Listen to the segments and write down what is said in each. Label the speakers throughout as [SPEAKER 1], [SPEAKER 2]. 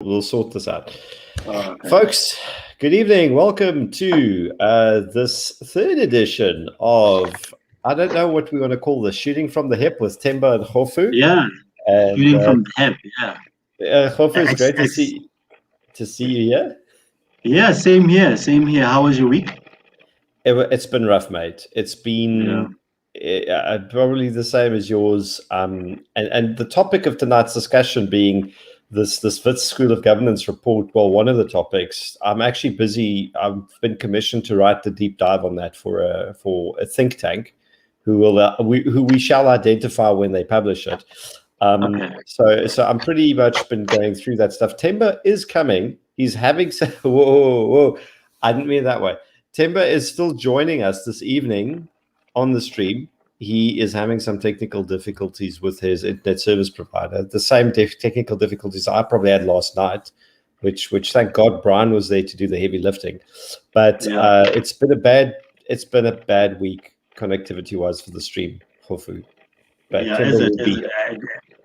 [SPEAKER 1] We'll sort this out.
[SPEAKER 2] Okay.
[SPEAKER 1] Folks, good evening. Welcome to this third edition of, I don't know what we want to call this, Shooting from the Hip with Themba and Kgofu.
[SPEAKER 2] Yeah,
[SPEAKER 1] And
[SPEAKER 2] shooting from the hip. Yeah.
[SPEAKER 1] Kgofu, it's great to see you here.
[SPEAKER 2] Yeah, same here. Same here. How was your week?
[SPEAKER 1] It's been rough, mate. It's been probably the same as yours. And the topic of tonight's discussion being this Wits School of Governance report. Well, one of the topics. I'm actually busy. I've been commissioned to write the deep dive on that for a think tank, who we shall identify when they publish it.
[SPEAKER 2] Okay.
[SPEAKER 1] So I'm pretty much been going through that stuff. Themba is coming. He's having some. Whoa! I didn't mean it that way. Themba is still joining us this evening on the stream. He is having some technical difficulties with his internet service provider. The same technical difficulties I probably had last night, which thank God Brian was there to do the heavy lifting. But it's been a bad week connectivity wise for the stream, Kgofu. But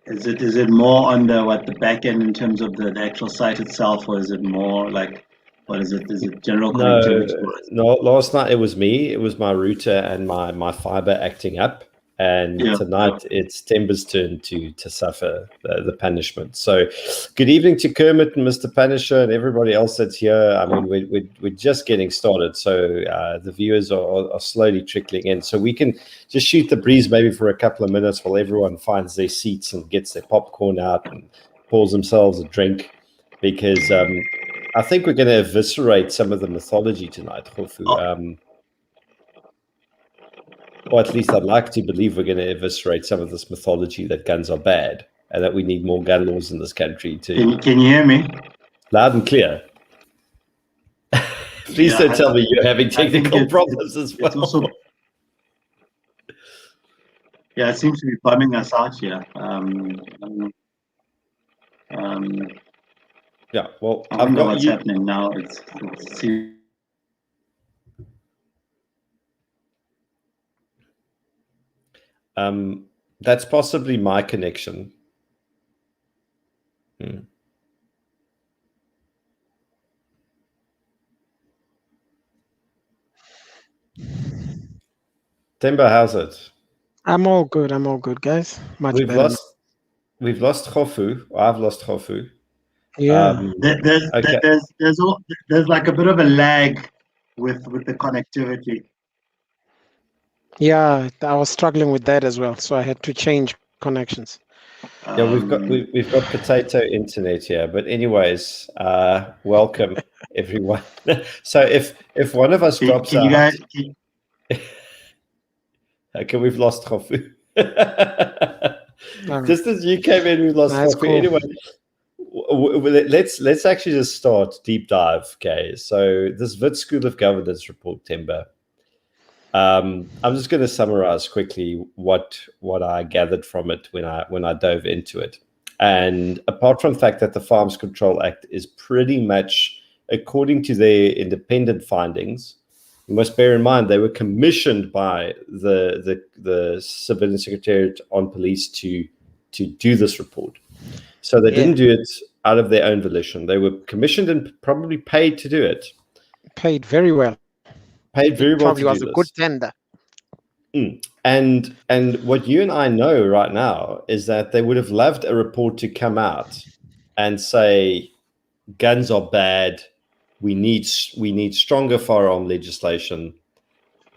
[SPEAKER 2] is it more on the back end in terms of the actual site itself, or is it more like, what is it? Is it general connectivity?
[SPEAKER 1] No, last night it was me. It was my router and my fiber acting up. And tonight it's Themba's turn to suffer the punishment. So good evening to Kermit and Mr. Punisher and everybody else that's here. I mean, we're just getting started. So the viewers are slowly trickling in. So we can just shoot the breeze maybe for a couple of minutes while everyone finds their seats and gets their popcorn out and pours themselves a drink. Because I think we're going to eviscerate some of the mythology tonight, Kgofu. Or at least I'd like to believe we're going to eviscerate some of this mythology that guns are bad and that we need more gun laws in this country.
[SPEAKER 2] Can you hear me?
[SPEAKER 1] Loud and clear. Please don't tell me you're having technical problems as well.
[SPEAKER 2] It seems to be bumming us out here.
[SPEAKER 1] Yeah, well,
[SPEAKER 2] I don't know what's happening now.
[SPEAKER 1] That's possibly my connection. Themba, how's it?
[SPEAKER 3] I'm all good, guys.
[SPEAKER 1] We've lost Kgofu. I've lost Kgofu.
[SPEAKER 3] Yeah.
[SPEAKER 2] There's like a bit of a lag with the connectivity.
[SPEAKER 3] Yeah, I was struggling with that as well, so I had to change connections.
[SPEAKER 1] Yeah, we've got potato internet here, but anyways, welcome everyone. So if one of us drops out, okay, we've lost Kgofu. Just as you came in, we lost Kgofu. Cool. Anyway, let's actually just start deep dive. Okay, so this Wits School of Governance report, Themba. I'm just going to summarize quickly what I gathered from it when I dove into it. And apart from the fact that the Firearms Control Act is pretty much according to their independent findings, you must bear in mind they were commissioned by the Civilian Secretariat on Police to do this report. So they didn't do it out of their own volition. They were commissioned and probably paid to do it.
[SPEAKER 3] Paid very well.
[SPEAKER 1] Paid very well.
[SPEAKER 3] Probably was a good tender.
[SPEAKER 1] And what you and I know right now is that they would have loved a report to come out and say guns are bad. We need stronger firearm legislation.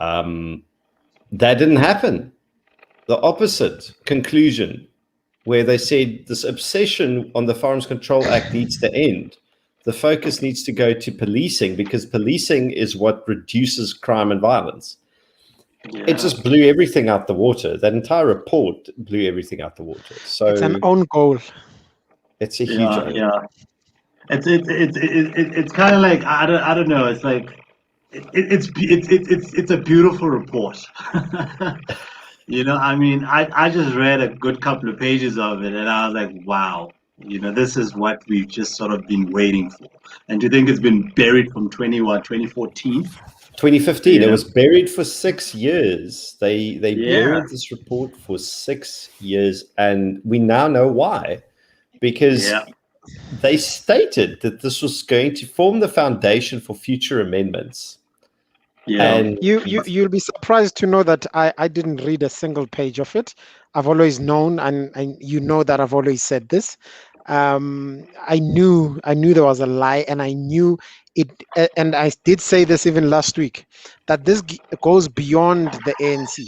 [SPEAKER 1] That didn't happen. The opposite conclusion, where they said this obsession on the Firearms Control Act needs to end. The focus needs to go to policing, because policing is what reduces crime and violence. Yeah. It just blew everything out the water. That entire report blew everything out the water. So
[SPEAKER 3] it's an own goal.
[SPEAKER 1] It's a huge own.
[SPEAKER 2] Yeah. It's kind of like I don't know. It's like it's a beautiful report. You know, I mean, I just read a good couple of pages of it, and I was like, wow. You know, this is what we've just sort of been waiting for. And to think it's been buried from 2014?
[SPEAKER 1] 2015. Yeah. It was buried for 6 years. They buried this report for 6 years, and we now know why. Because they stated that this was going to form the foundation for future amendments.
[SPEAKER 2] Yeah.
[SPEAKER 1] And
[SPEAKER 3] You'll be surprised to know that I didn't read a single page of it. I've always known, and you know that I've always said this. I knew there was a lie, and I knew it. And I did say this even last week, that this goes beyond the ANC,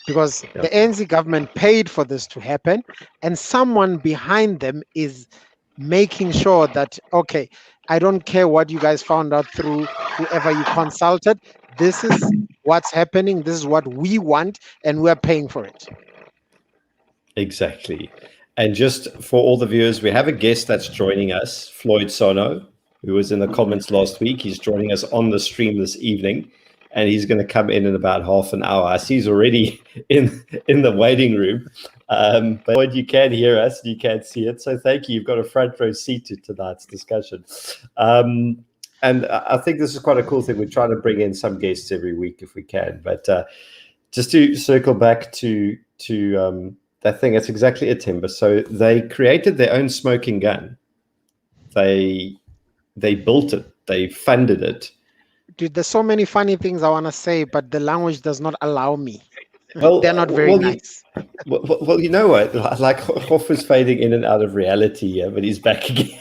[SPEAKER 3] because the ANC government paid for this to happen, and someone behind them is making sure that, okay, I don't care what you guys found out through whoever you consulted. This is what's happening. This is what we want, and we're paying for it.
[SPEAKER 1] exactly. And just for all the viewers, we have a guest that's joining us, Floyd Sono, who was in the comments last week. He's joining us on the stream this evening, and he's going to come in about half an hour. I see he's already in the waiting room. But Floyd, you can hear us, you can't see it. So thank you. You've got a front row seat to tonight's discussion. And I think this is quite a cool thing. We're trying to bring in some guests every week if we can. But just to circle back to that thing, it's exactly it, Themba. So they created their own smoking gun. They built it. They funded it.
[SPEAKER 3] Dude, there's so many funny things I want to say, but the language does not allow me.
[SPEAKER 1] Well,
[SPEAKER 3] they're not very nice.
[SPEAKER 1] Well, you know what? Like Kgofu's fading in and out of reality here, but he's back again.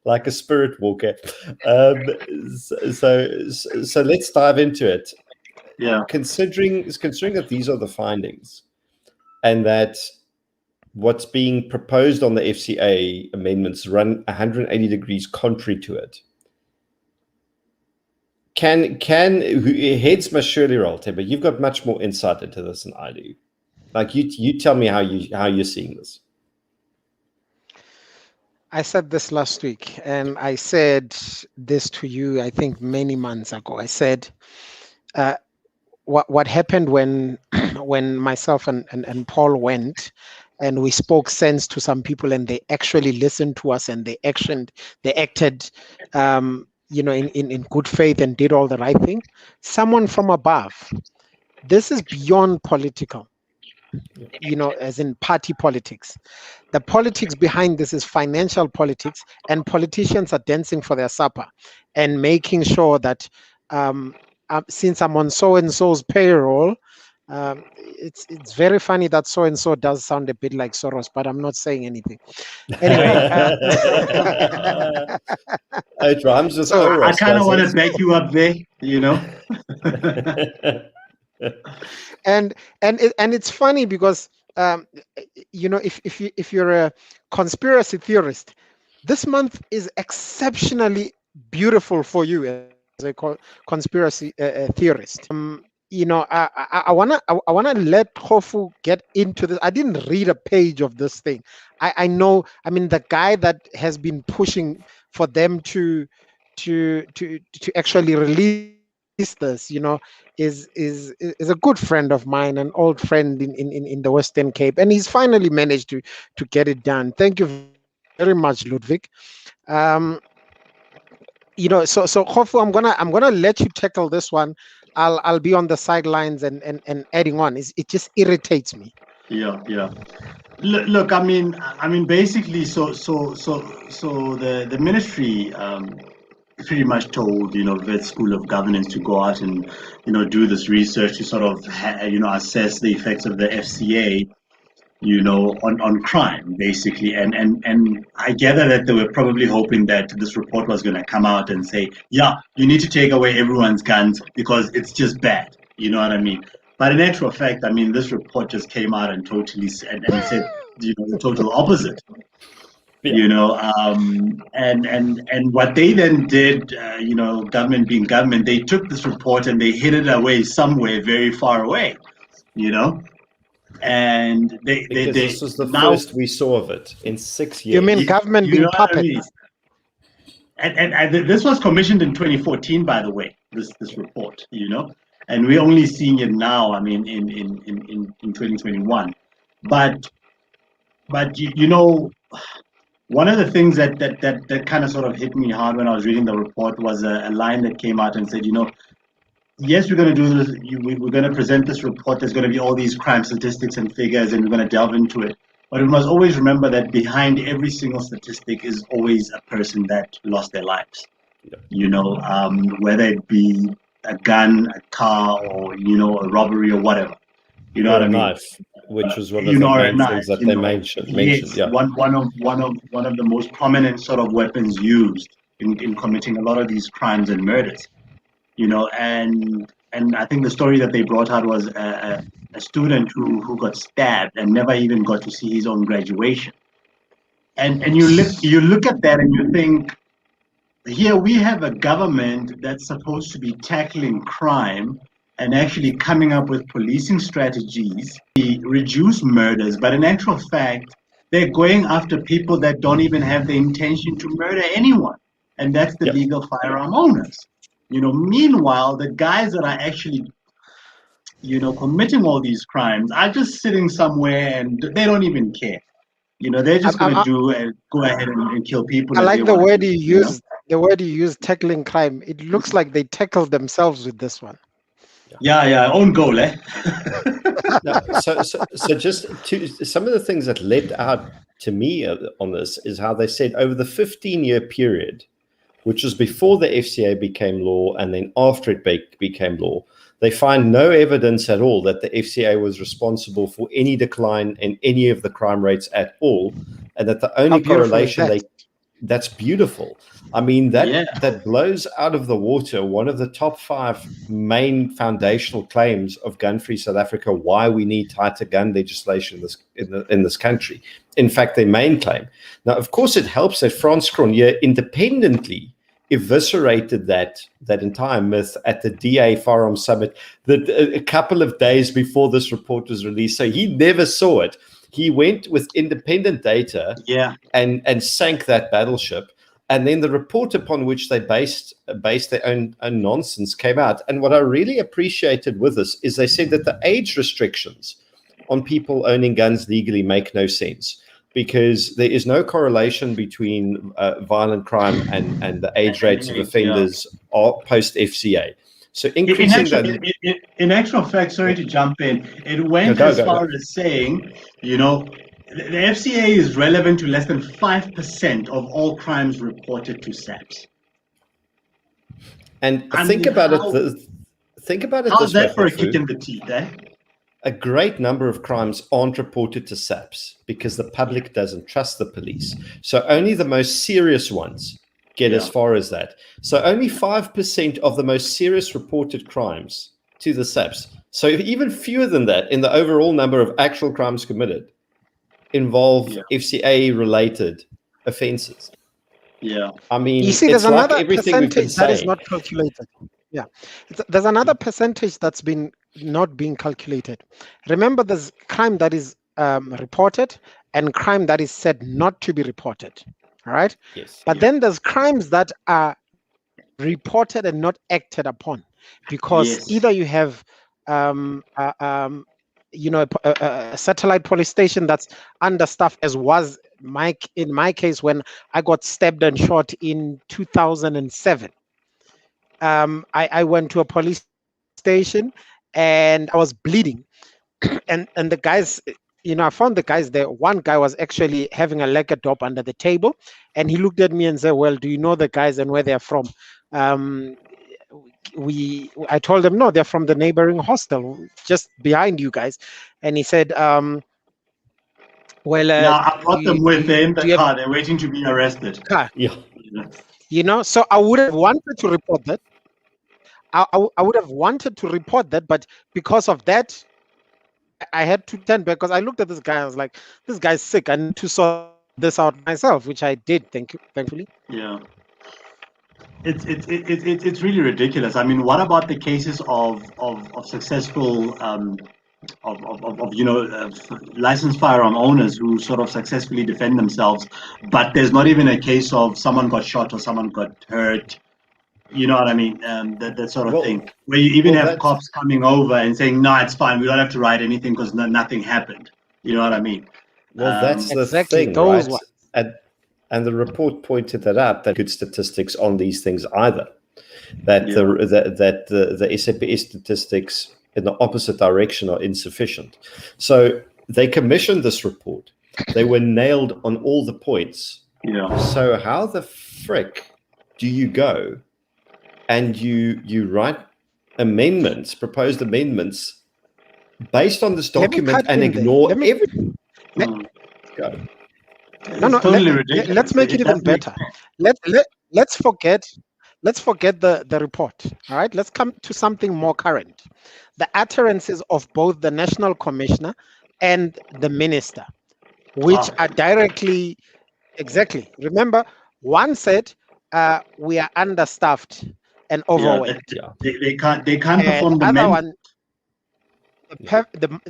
[SPEAKER 1] Like a spirit walker. So let's dive into it.
[SPEAKER 2] Yeah.
[SPEAKER 1] Considering that these are the findings, and that what's being proposed on the FCA amendments run 180 degrees contrary to it. Can heads must surely roll, Themba. You've got much more insight into this than I do. Like you tell me how you're seeing this.
[SPEAKER 3] I said this last week, and I said this to you, I think, many months ago. I said, what happened when myself and Paul went, and we spoke sense to some people, and they actually listened to us, and they acted, in good faith, and did all the right thing. Someone from above. This is beyond political. As in party politics. The politics behind this is financial politics, and politicians are dancing for their supper and making sure that since I'm on so-and-so's payroll, it's very funny that so-and-so does sound a bit like Soros, but I'm not saying anything. Anyway.
[SPEAKER 1] It rhymes with
[SPEAKER 2] So
[SPEAKER 1] Soros,
[SPEAKER 2] I kind of want to
[SPEAKER 1] doesn't
[SPEAKER 2] back you up there,
[SPEAKER 3] And it's funny because if you're a conspiracy theorist, this month is exceptionally beautiful for you as a conspiracy theorist. I wanna let Kgofu get into this. I didn't read a page of this thing. I know. I mean, the guy that has been pushing for them to actually release this, is a good friend of mine, an old friend in the Western Cape, and he's finally managed to get it done. Thank you very much, Ludwig. So Kgofu, I'm gonna let you tackle this one. I'll be on the sidelines and adding on. It just irritates me.
[SPEAKER 2] Yeah. Look, I mean, basically, so the ministry pretty much told Wits School of Governance to go out and do this research to sort of assess the effects of the FCA on crime, basically, and I gather that they were probably hoping that this report was going to come out and say, yeah, you need to take away everyone's guns because it's just bad, you know what I mean? But in actual fact, I mean, this report just came out and totally said the total opposite.
[SPEAKER 1] Yeah.
[SPEAKER 2] And what they then did, government being government, they took this report and they hid it away somewhere very far away, and
[SPEAKER 1] this was the first we saw of it in 6 years.
[SPEAKER 3] You mean government being puppets?
[SPEAKER 2] I mean? And this was commissioned in 2014, by the way, this report, and we're only seeing it now. I mean, in 2021, but one of the things that kind of sort of hit me hard when I was reading the report was a line that came out and said, yes, we're going to do this. We're going to present this report. There's going to be all these crime statistics and figures, and we're going to delve into it. But we must always remember that behind every single statistic is always a person that lost their lives. Whether it be a gun, a car, or a robbery or whatever. You know
[SPEAKER 1] or
[SPEAKER 2] what
[SPEAKER 1] a
[SPEAKER 2] I mean?
[SPEAKER 1] knife, which was one of the
[SPEAKER 2] Or a
[SPEAKER 1] main
[SPEAKER 2] knife,
[SPEAKER 1] things that they mentioned.
[SPEAKER 2] yes,
[SPEAKER 1] Yeah.
[SPEAKER 2] one of the most prominent sort of weapons used in committing a lot of these crimes and murders. And I think the story that they brought out was a student who got stabbed and never even got to see his own graduation. And you look at that and you think, here we have a government that's supposed to be tackling crime and actually coming up with policing strategies to reduce murders, but in actual fact, they're going after people that don't even have the intention to murder anyone, and that's the
[SPEAKER 1] Yep.
[SPEAKER 2] legal firearm owners. Meanwhile, the guys that are actually committing all these crimes are just sitting somewhere and they don't even care. They're just going to go ahead and kill people.
[SPEAKER 3] I
[SPEAKER 2] as
[SPEAKER 3] like
[SPEAKER 2] they
[SPEAKER 3] the
[SPEAKER 2] want
[SPEAKER 3] word
[SPEAKER 2] to,
[SPEAKER 3] you use. The word you use, tackling crime. It looks like they tackled themselves with this one.
[SPEAKER 2] Yeah, own goal, eh?
[SPEAKER 1] No, so just some of the things that leapt out to me on this is how they said over the 15-year period, which was before the FCA became law and then after it became law, they find no evidence at all that the FCA was responsible for any decline in any of the crime rates at all, and that the only correlation that's beautiful. I mean, that blows out of the water one of the top 5 main foundational claims of gun-free South Africa, why we need tighter gun legislation in this country. In fact, their main claim. Now, of course, it helps that Frans Cronje independently eviscerated that entire myth at the DA Firearm Summit a couple of days before this report was released. So he never saw it. He went with independent data and sank that battleship. And then the report upon which they based their own nonsense came out. And what I really appreciated with this is they said that the age restrictions on people owning guns legally make no sense, because there is no correlation between violent crime and the age rates of offenders post FCA. So increasing
[SPEAKER 2] in actual fact, sorry to jump in, it went as far as saying, the FCA is relevant to less than 5% of all crimes reported to SAPS.
[SPEAKER 1] And think about it. Think about it.
[SPEAKER 2] How's that for a kick in the teeth, eh?
[SPEAKER 1] A great number of crimes aren't reported to SAPS because the public doesn't trust the police. So only the most serious ones get as far as that. So only 5% of the most serious reported crimes to the SAPS. So even fewer than that in the overall number of actual crimes committed involve FCA-related offenses.
[SPEAKER 2] Yeah.
[SPEAKER 1] I mean,
[SPEAKER 3] you see, there's
[SPEAKER 1] it's
[SPEAKER 3] another
[SPEAKER 1] like everything we've been
[SPEAKER 3] percentage that is
[SPEAKER 1] saying.
[SPEAKER 3] not calculated. Yeah, there's another percentage that's been not being calculated. Remember, there's crime that is reported and crime that is said not to be reported. All right.
[SPEAKER 1] Yes.
[SPEAKER 3] But then there's crimes that are reported and not acted upon, because either you have a satellite police station that's understaffed, as was in my case when I got stabbed and shot in 2007. I went to a police station and I was bleeding, and the guys, I found the guys there. One guy was actually having a liquor dope under the table, and he looked at me and said, "Well, do you know the guys and where they're from?" I told him, "No, they're from the neighboring hostel just behind you guys," and he said, "Well,
[SPEAKER 2] now I brought them with in the car. They're waiting to be arrested."
[SPEAKER 1] Yeah.
[SPEAKER 3] So I would have wanted to report that. I would have wanted to report that, but because of that, I had to turn back, because I looked at this guy. I was like, "This guy's sick. I need to sort this out myself," which I did. Thankfully.
[SPEAKER 2] Yeah. It's really ridiculous. I mean, what about the cases of successful licensed firearm owners who sort of successfully defend themselves, but there's not even a case of someone got shot or someone got hurt? You know what I mean? That sort of thing, where you even have cops coming over and saying, "No, it's fine. We don't have to write anything because nothing happened." You know what I mean?
[SPEAKER 1] Well, that's the thing, right? And the report pointed that out, that good statistics on these things either. That the SAPS statistics in the opposite direction are insufficient. So they commissioned this report. They were nailed on all the points.
[SPEAKER 2] Yeah.
[SPEAKER 1] So how the frick do you go and you write amendments, proposed amendments based on this
[SPEAKER 3] Let me
[SPEAKER 1] document
[SPEAKER 3] cut
[SPEAKER 1] and
[SPEAKER 3] in there.
[SPEAKER 1] ignore
[SPEAKER 3] Let me-
[SPEAKER 1] everything?
[SPEAKER 2] Mm.
[SPEAKER 1] Go.
[SPEAKER 3] No,
[SPEAKER 2] It's totally ridiculous.
[SPEAKER 3] let's make it even
[SPEAKER 2] doesn't make
[SPEAKER 3] better.
[SPEAKER 2] sense.
[SPEAKER 3] Let's forget the report. All right, let's come to something more current. The utterances of both the national commissioner and the minister, which
[SPEAKER 2] Ah.
[SPEAKER 3] are directly exactly. Remember, one said we are understaffed and
[SPEAKER 2] Yeah,
[SPEAKER 3] overweight,
[SPEAKER 2] they can't
[SPEAKER 3] and
[SPEAKER 2] perform the
[SPEAKER 3] other
[SPEAKER 2] men.
[SPEAKER 3] one,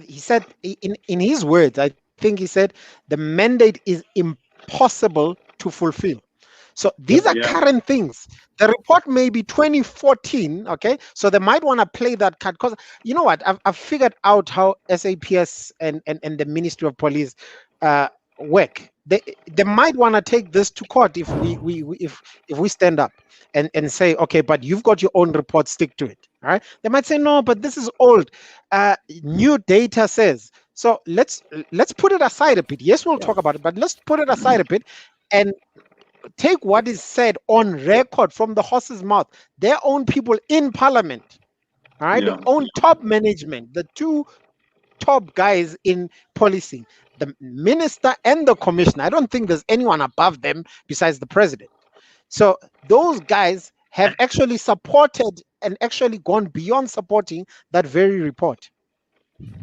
[SPEAKER 3] he said in his words, I think he said the mandate is impossible to fulfill. So these are
[SPEAKER 2] Yeah.
[SPEAKER 3] current things. The report may be 2014, okay? So they might want to play that card because you know what? I've figured out how SAPS and the Ministry of Police work. They might want to take this to court if if we stand up and say, okay, but you've got your own report, stick to it. All right. They might say, no, but this is old. New data says. So let's put it aside a bit. Yes, we'll talk about it, but let's put it aside a bit and take what is said on record from the horse's mouth, their own people in parliament, all right,
[SPEAKER 2] Yeah.
[SPEAKER 3] their own top management, the two top guys in policing, the minister and the commissioner. I don't think there's anyone above them besides the president. So those guys have actually supported and actually gone beyond supporting that very report.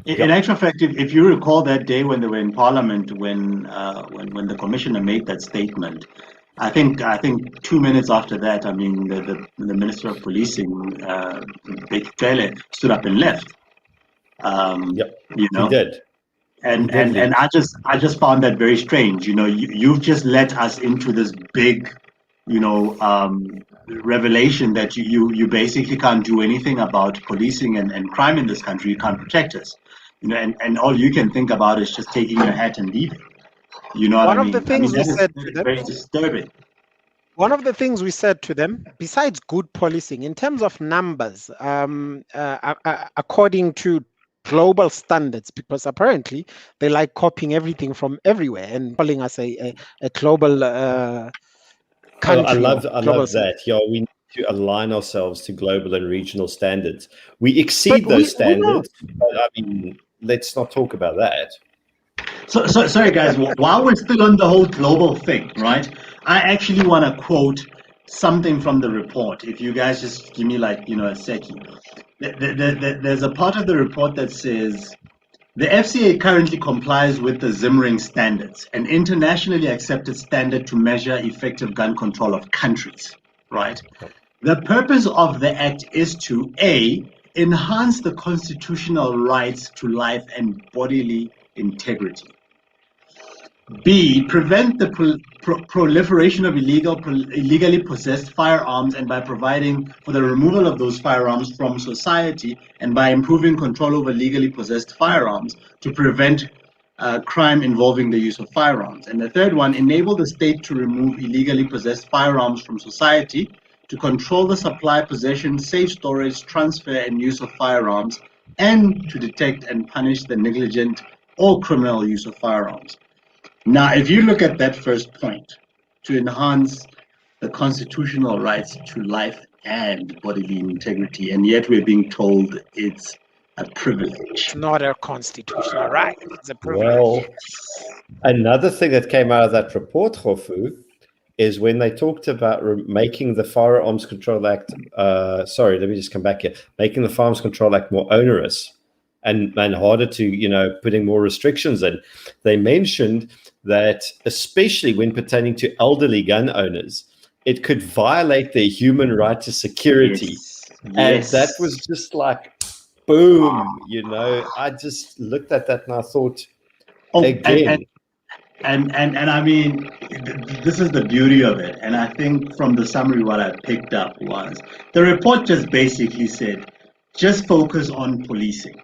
[SPEAKER 2] In actual fact, if you recall that day when they were in Parliament, when the commissioner made that statement, I think 2 minutes after that, I mean, the Minister of Policing, Bekele, stood up and left. You know,
[SPEAKER 1] He did.
[SPEAKER 2] and I just found that very strange. You know, you've just let us into this big, you know, revelation that you basically can't do anything about policing and crime in this country. You can't protect us. You know, and all you can think about is just taking your hat and leaving. You know what
[SPEAKER 3] One
[SPEAKER 2] I
[SPEAKER 3] of
[SPEAKER 2] mean?
[SPEAKER 3] the things we said to them,
[SPEAKER 2] very disturbing.
[SPEAKER 3] one of the things we said to them, besides good policing, in terms of numbers, according to global standards, because apparently they like copying everything from everywhere and calling us a global country.
[SPEAKER 1] I love
[SPEAKER 3] global
[SPEAKER 1] that. Yeah, we need to align ourselves to global and regional standards. We exceed
[SPEAKER 3] But
[SPEAKER 1] those
[SPEAKER 3] we know.
[SPEAKER 1] standards, but I mean, let's not talk about that.
[SPEAKER 2] So sorry guys, while we're still on the whole global thing, right? I actually want to quote something from the report. If you guys just give me like, you know, a second. There's a part of the report that says the FCA currently complies with the Zimmering standards, an internationally accepted standard to measure effective gun control of countries, right? The purpose of the act is to A, enhance the constitutional rights to life and bodily integrity. B, prevent the proliferation of illegally possessed firearms, and by providing for the removal of those firearms from society, and by improving control over legally possessed firearms to prevent crime involving the use of firearms. And the third one, enable the state to remove illegally possessed firearms from society, to control the supply, possession, safe storage, transfer, and use of firearms, and to detect and punish the negligent or criminal use of firearms. Now, if you look at that first point, to enhance the constitutional rights to life and bodily integrity, and yet we're being told it's a privilege.
[SPEAKER 3] It's not a constitutional right. It's a privilege.
[SPEAKER 1] Well, another thing that came out of that report, Kgofu, is when they talked about making the Firearms Control Act, sorry, let me just come back here, making the Firearms Control Act more onerous and harder to, you know, putting more restrictions in. They mentioned that, especially when pertaining to elderly gun owners, it could violate their human right to security. And that was just like, boom, you know, I just looked at that and I thought, again.
[SPEAKER 2] And I mean, this is the beauty of it. And I think from the summary, what I picked up was the report just basically said, just focus on policing.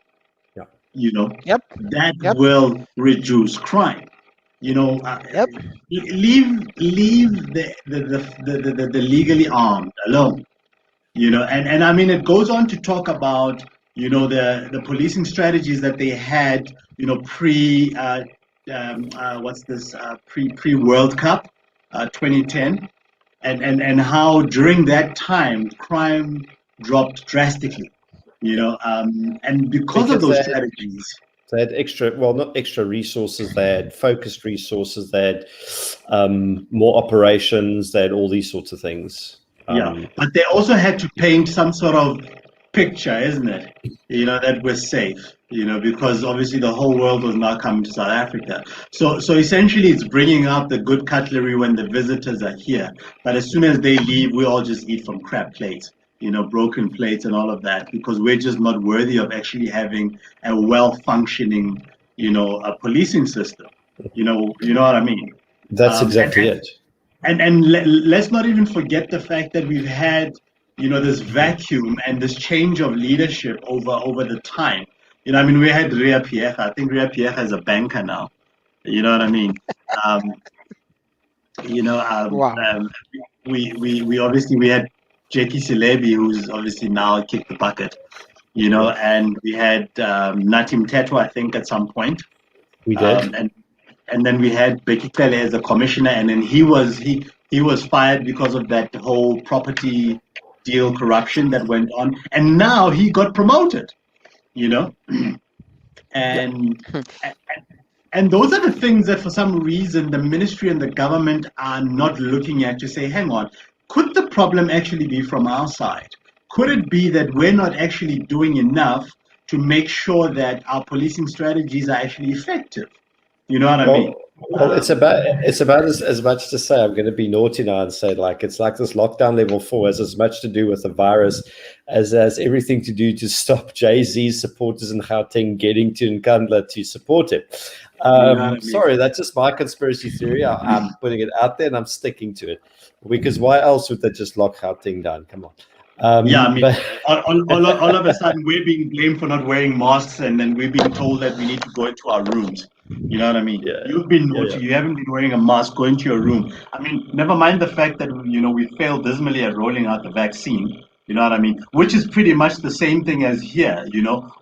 [SPEAKER 2] You know, that will reduce crime. You know, leave the legally armed alone. You know, and I mean, it goes on to talk about, you know, the policing strategies that they had, you know, pre what's this pre World Cup, 2010, and how during that time crime dropped drastically, and because of
[SPEAKER 1] Because
[SPEAKER 2] those strategies.
[SPEAKER 1] they had extra, well, not extra resources, they had focused resources, they had more operations, they had all these sorts of things.
[SPEAKER 2] Yeah, but they also had to paint some sort of picture, isn't it? That we're safe, because obviously the whole world was now coming to South Africa. So essentially it's bringing out the good cutlery when the visitors are here. But as soon as they leave, we all just eat from crap plates, broken plates and all of that, because we're just not worthy of actually having a well-functioning, a policing system. You know what I mean?
[SPEAKER 1] That's exactly it.
[SPEAKER 2] And let's not even forget the fact that we've had, this vacuum and this change of leadership over the time. I mean, we had Ria Pierre. I think Ria Pierre is a banker now. You know what I mean? Um,
[SPEAKER 3] Wow.
[SPEAKER 2] we obviously we had Jackie Silebi, who's obviously now kicked the bucket. And we had Natim Teto, I think, at some point.
[SPEAKER 1] We did.
[SPEAKER 2] And then we had Becky Cele as a commissioner, and then he was fired because of that whole property deal corruption that went on, and now he got promoted, and and those are the things that for some reason the ministry and the government are not looking at to say, hang on, could the problem actually be from our side? Could it be that we're not actually doing enough to make sure that our policing strategies are actually effective? You know what I mean?
[SPEAKER 1] Well, it's about as much to say I'm going to be naughty now and say it's like this lockdown level 4 has as much to do with the virus as everything to do to stop Jay-Z's supporters in Gauteng getting to Nkandla to support him. Sorry, that's just my conspiracy theory. I'm putting it out there and I'm sticking to it, because why else would they just lock Gauteng down? Come on.
[SPEAKER 2] All of a sudden we're being blamed for not wearing masks, and then we're being told that we need to go into our rooms. You know what I mean?
[SPEAKER 1] Yeah.
[SPEAKER 2] You've been naughty. You haven't been wearing a mask. Go into your room. I mean, never mind the fact that we failed dismally at rolling out the vaccine. You know what I mean? Which is pretty much the same thing as here.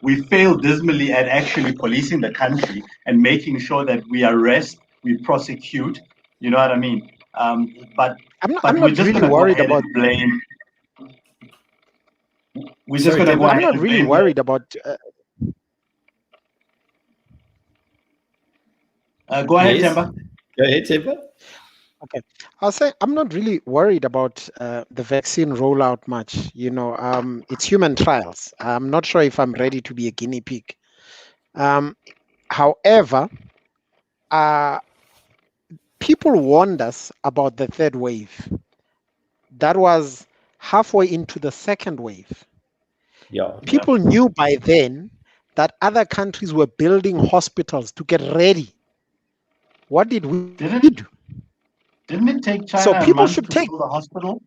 [SPEAKER 2] We failed dismally at actually policing the country and making sure that we arrest, we prosecute. You know what I mean? But
[SPEAKER 3] I'm
[SPEAKER 2] we're
[SPEAKER 3] not
[SPEAKER 2] just
[SPEAKER 3] really
[SPEAKER 2] going to go
[SPEAKER 3] worried
[SPEAKER 2] ahead
[SPEAKER 3] about.
[SPEAKER 2] and blame. We're just
[SPEAKER 1] Sorry,
[SPEAKER 2] going to go
[SPEAKER 1] Themba,
[SPEAKER 3] I'm
[SPEAKER 2] ahead
[SPEAKER 3] not
[SPEAKER 2] and
[SPEAKER 3] really
[SPEAKER 2] blame
[SPEAKER 3] worried about.
[SPEAKER 2] Go ahead,
[SPEAKER 1] Yes.
[SPEAKER 2] Themba.
[SPEAKER 1] Go ahead, Themba.
[SPEAKER 3] Okay, I'll say I'm not really worried about the vaccine rollout much. It's human trials. I'm not sure if I'm ready to be a guinea pig. However, people warned us about the third wave. That was halfway into the second wave.
[SPEAKER 1] Yeah.
[SPEAKER 3] People knew by then that other countries were building hospitals to get ready. What did we do?
[SPEAKER 2] Didn't it take China
[SPEAKER 3] So people
[SPEAKER 2] a month
[SPEAKER 3] should
[SPEAKER 2] to
[SPEAKER 3] take.
[SPEAKER 2] build a hospital?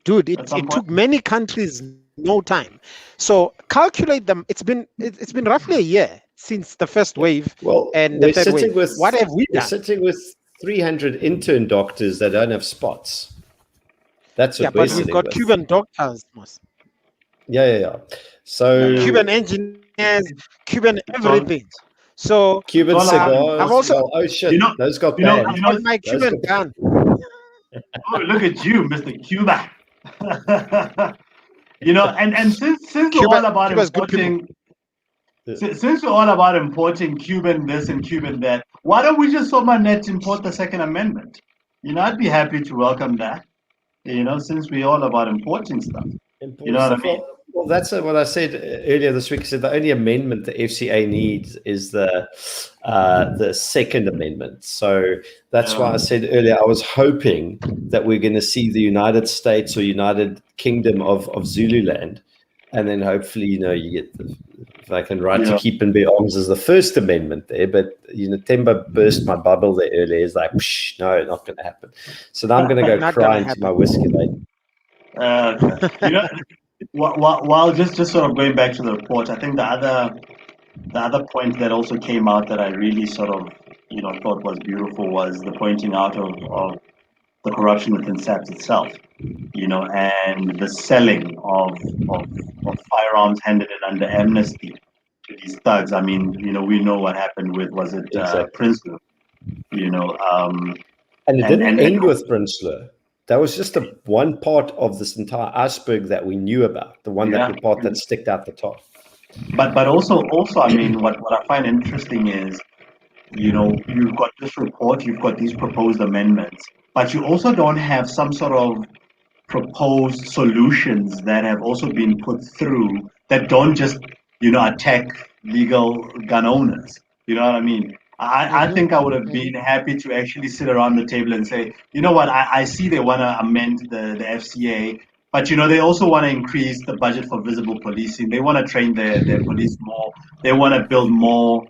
[SPEAKER 3] Dude, it took many countries no time. So calculate them. It's been roughly a year since the first wave and the third wave. What have we done?
[SPEAKER 1] We're sitting with 300 intern doctors that don't have spots. That's what we're sitting with.
[SPEAKER 3] But we've got Cuban doctors.
[SPEAKER 1] Yeah. So
[SPEAKER 3] Cuban engineers, Cuban everything. So
[SPEAKER 1] Cuban cigars.
[SPEAKER 3] I've also,
[SPEAKER 1] oh shit, those got banned.
[SPEAKER 3] I've got my Cuban gun.
[SPEAKER 2] Oh, look at you, Mr. Cuba. And since we're all about importing, since we're all about importing Cuban this and Cuban that, why don't we just net import the Second Amendment? I'd be happy to welcome that. Since we're all about importing stuff. You know what I mean?
[SPEAKER 1] Well, that's what I said earlier this week. I said the only amendment the FCA needs is the Second Amendment. So that's why I said earlier I was hoping that we're going to see the United States or United Kingdom of Zululand, and then hopefully you get if I can right to keep and bear arms as the First Amendment there. But Themba burst my bubble there earlier. It's like no, not going to happen. So now I'm going to go cry into my whiskey lady.
[SPEAKER 2] While just sort of going back to the report, I think the other point that also came out that I really sort of thought was beautiful was the pointing out of the corruption within SAPS itself, and the selling of firearms handed in under amnesty, to these thugs. I mean, we know what happened with, was it
[SPEAKER 1] Exactly.
[SPEAKER 2] Princeton? You know,
[SPEAKER 1] And it didn't
[SPEAKER 2] and
[SPEAKER 1] end with Princeton. That was just one part of this entire iceberg that we knew about, the part that sticked out the top.
[SPEAKER 2] But also, I mean, what I find interesting is, you've got this report, you've got these proposed amendments, but you also don't have some sort of proposed solutions that have also been put through that don't just, attack legal gun owners. You know what I mean? I think I would have been happy to actually sit around the table and say, you know what, I see they want to amend the FCA, but they also want to increase the budget for visible policing. They want to train their police more. They want to build more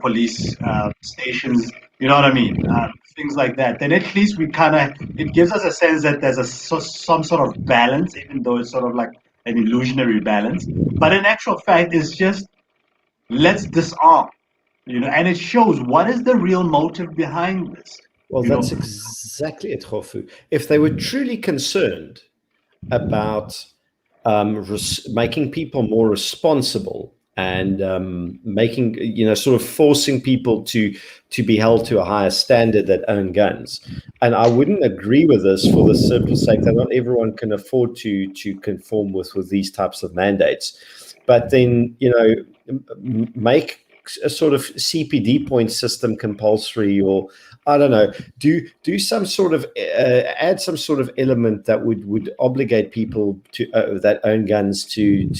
[SPEAKER 2] police stations. You know what I mean? Things like that. Then at least it gives us a sense that there's some sort of balance, even though it's sort of like an illusionary balance. But in actual fact, it's just, let's disarm. And it shows what is the real motive behind this.
[SPEAKER 1] Well, that's exactly it, Kgofu. If they were truly concerned about making people more responsible and making, sort of forcing people to be held to a higher standard that own guns. And I wouldn't agree with this for the simple sake that not everyone can afford to conform with these types of mandates. But then, make a sort of CPD point system compulsory, or I don't know, do some sort of add some sort of element that would obligate people to that own guns to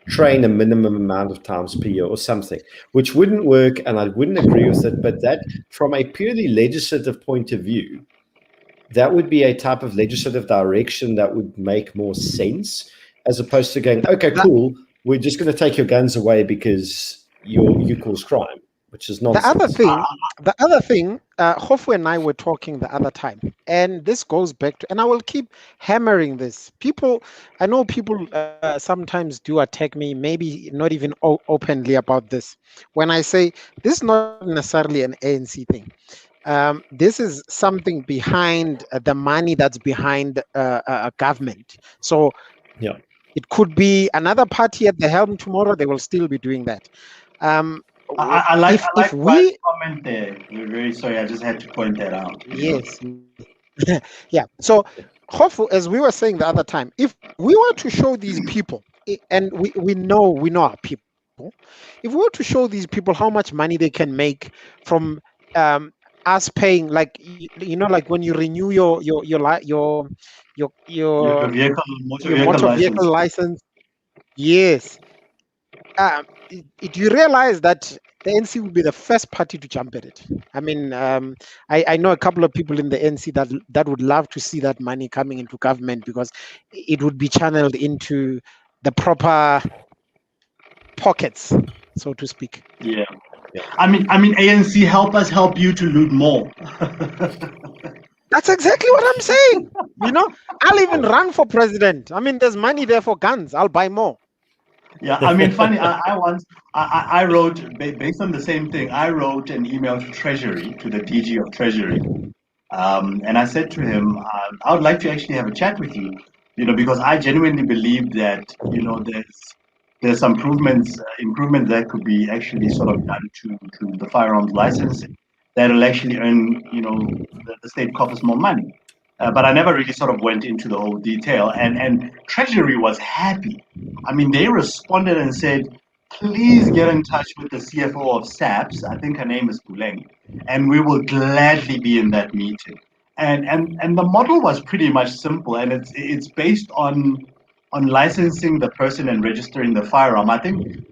[SPEAKER 1] train a minimum amount of times per year or something, which wouldn't work, and I wouldn't agree with it. But that, from a purely legislative point of view, that would be a type of legislative direction that would make more sense, as opposed to going, okay, cool, we're just going to take your guns away because you cause crime, which is nonsense.
[SPEAKER 3] The other thing, Kgofu and I were talking the other time, and this goes back to, and I will keep hammering this. I know people sometimes do attack me, maybe not even openly about this, when I say this is not necessarily an ANC thing. This is something behind the money that's behind a government. So
[SPEAKER 1] yeah,
[SPEAKER 3] it could be another party at the helm tomorrow. They will still be doing that.
[SPEAKER 2] I like Brian's comment there. We're very sorry. I just had to point that out.
[SPEAKER 3] Yes. Yeah. So, Kgofu, as we were saying the other time, if we were to show these people, and we know our people, if we were to show these people how much money they can make from us paying, like like when you renew your motor vehicle license. Yes. Do you realize that the NC will be the first party to jump at it? I mean, I know a couple of people in the NC that would love to see that money coming into government, because it would be channeled into the proper pockets, so to speak.
[SPEAKER 2] Yeah. I mean, ANC, help us help you to loot more.
[SPEAKER 3] That's exactly what I'm saying. I'll even run for president. I mean, there's money there for guns. I'll buy more.
[SPEAKER 2] Yeah, I mean, funny. I wrote, based on the same thing, I wrote an email to Treasury, to the DG of Treasury, and I said to him, I would like to actually have a chat with you, because I genuinely believe that there's some improvements that could be actually sort of done to the firearms licensing that'll actually earn the state coffers more money. But I never really sort of went into the whole detail. And Treasury was happy. I mean, they responded and said, please get in touch with the CFO of SAPS. I think her name is Puleng, and we will gladly be in that meeting. And the model was pretty much simple, and it's based on licensing the person and registering the firearm. I think,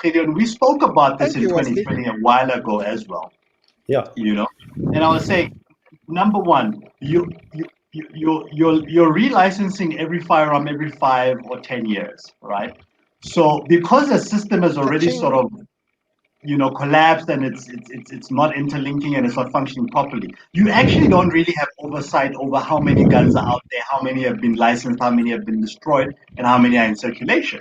[SPEAKER 2] Gideon, we spoke about this in 2020 a while ago as well.
[SPEAKER 1] Yeah.
[SPEAKER 2] And I was saying, number one, you're relicensing every firearm every 5 or 10 years, right? So because the system has already sort of collapsed, and it's not interlinking and it's not functioning properly, you actually don't really have oversight over how many guns are out there, how many have been licensed, how many have been destroyed, and how many are in circulation.